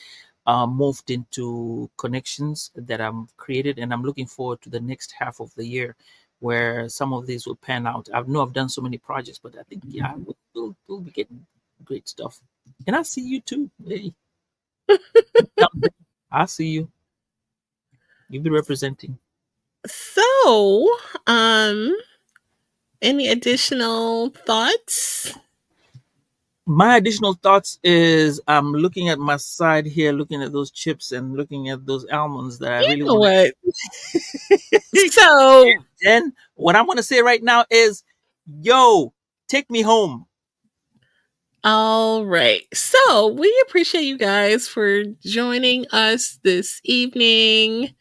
moved into connections that I'm created, and I'm looking forward to the next half of the year, where some of these will pan out. I know I've done so many projects, but I think yeah, we'll be getting great stuff. And I see you too. Hey, I see you. You'll be representing. So, um, Any additional thoughts? My additional thoughts is I'm looking at my side here, looking at those chips and looking at those almonds that I You really know want what? to. So, Then what I want to say right now is, yo, take me home. all right. So, we appreciate you guys for joining us this evening.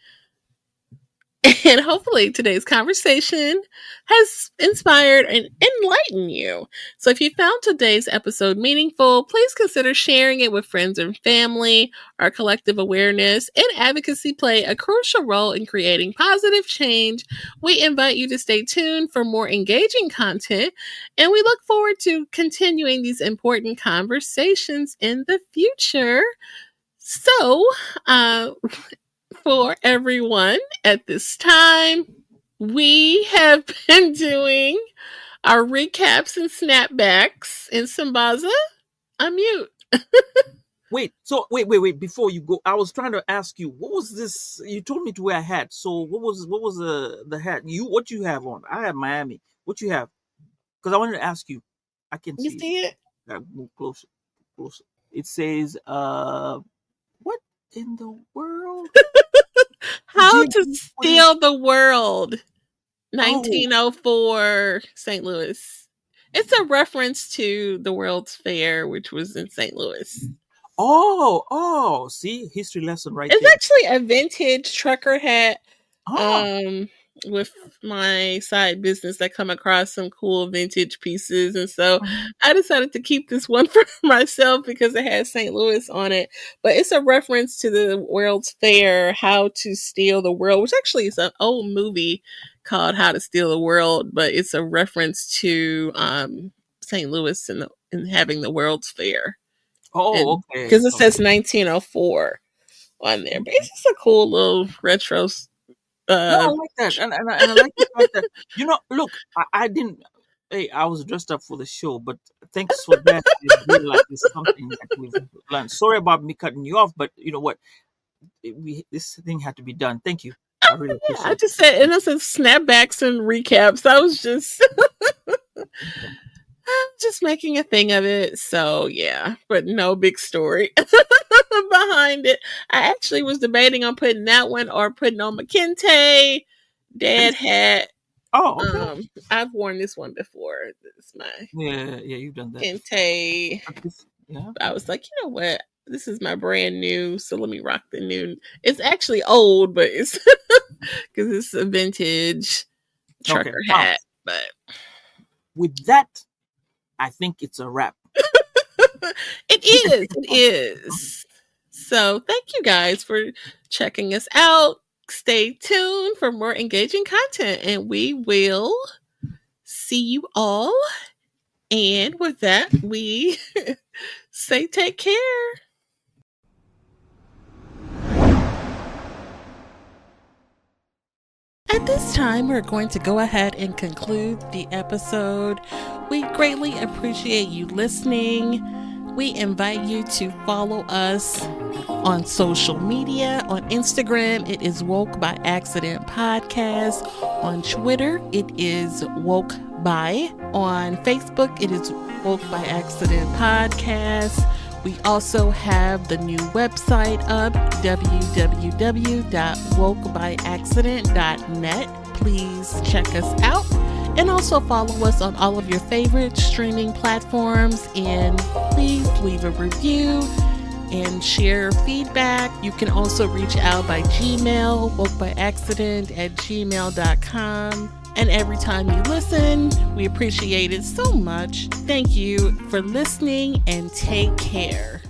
And hopefully today's conversation has inspired and enlightened you. So if you found today's episode meaningful, please consider sharing it with friends and family. Our collective awareness and advocacy play a crucial role in creating positive change. We invite you to stay tuned for more engaging content, and we look forward to continuing these important conversations in the future. So, for everyone at this time, we have been doing our recaps and snapbacks in Sambaza. Unmute. Wait, before you go, I was trying to ask you, what was this? You told me to wear a hat. So what was the hat? What you have on? I have Miami. What you have? Because I wanted to ask you. I can You see see it? Move closer. Closer. It says what in the world? How to Steal the World. Oh, 1904, St. Louis. It's a reference to the World's Fair, which was in St. Louis. oh, see, history lesson right It's there. actually a vintage trucker hat. Oh. With my side business, I come across some cool vintage pieces, and so I decided to keep this one for myself because it has St. Louis on it. But it's a reference to the World's Fair, How to Steal the World, which actually is an old movie called How to Steal the World, but it's a reference to St. Louis and having the World's Fair. Oh, okay. Because it says 1904 on there, but it's just a cool little retro. No, I like that, and I like the fact that look, I didn't. Hey, I was dressed up for the show, but thanks for that. It's something that we've learned. Sorry about me cutting you off, but you know what? This thing had to be done. Thank you. I really appreciate it. I just said innocent snapbacks and recaps. I was just making a thing of it. So yeah, but no big story behind it. I actually was debating on putting that one or putting on McKinte dad hat. Oh, okay. I've worn this one before. It's my yeah, you've done that. McKinte. Yeah. I was like, you know what? This is my brand new, so let me rock the new. It's actually old, but it's because it's a vintage trucker hat. But with that, I think it's a wrap. It is. So thank you guys for checking us out. Stay tuned for more engaging content, and we will see you all. And with that, we say take care. At this time, we're going to go ahead and conclude the episode. We greatly appreciate you listening. We invite you to follow us on social media. On Instagram, it is Woke by Accident Podcast. On Twitter, it is Woke by. On Facebook, it is Woke by Accident Podcast. We also have the new website up, www.wokebyaccident.net. Please check us out. And also follow us on all of your favorite streaming platforms. And please leave a review and share feedback. You can also reach out by Gmail, wokebyaccident@gmail.com. And every time you listen, we appreciate it so much. Thank you for listening and take care.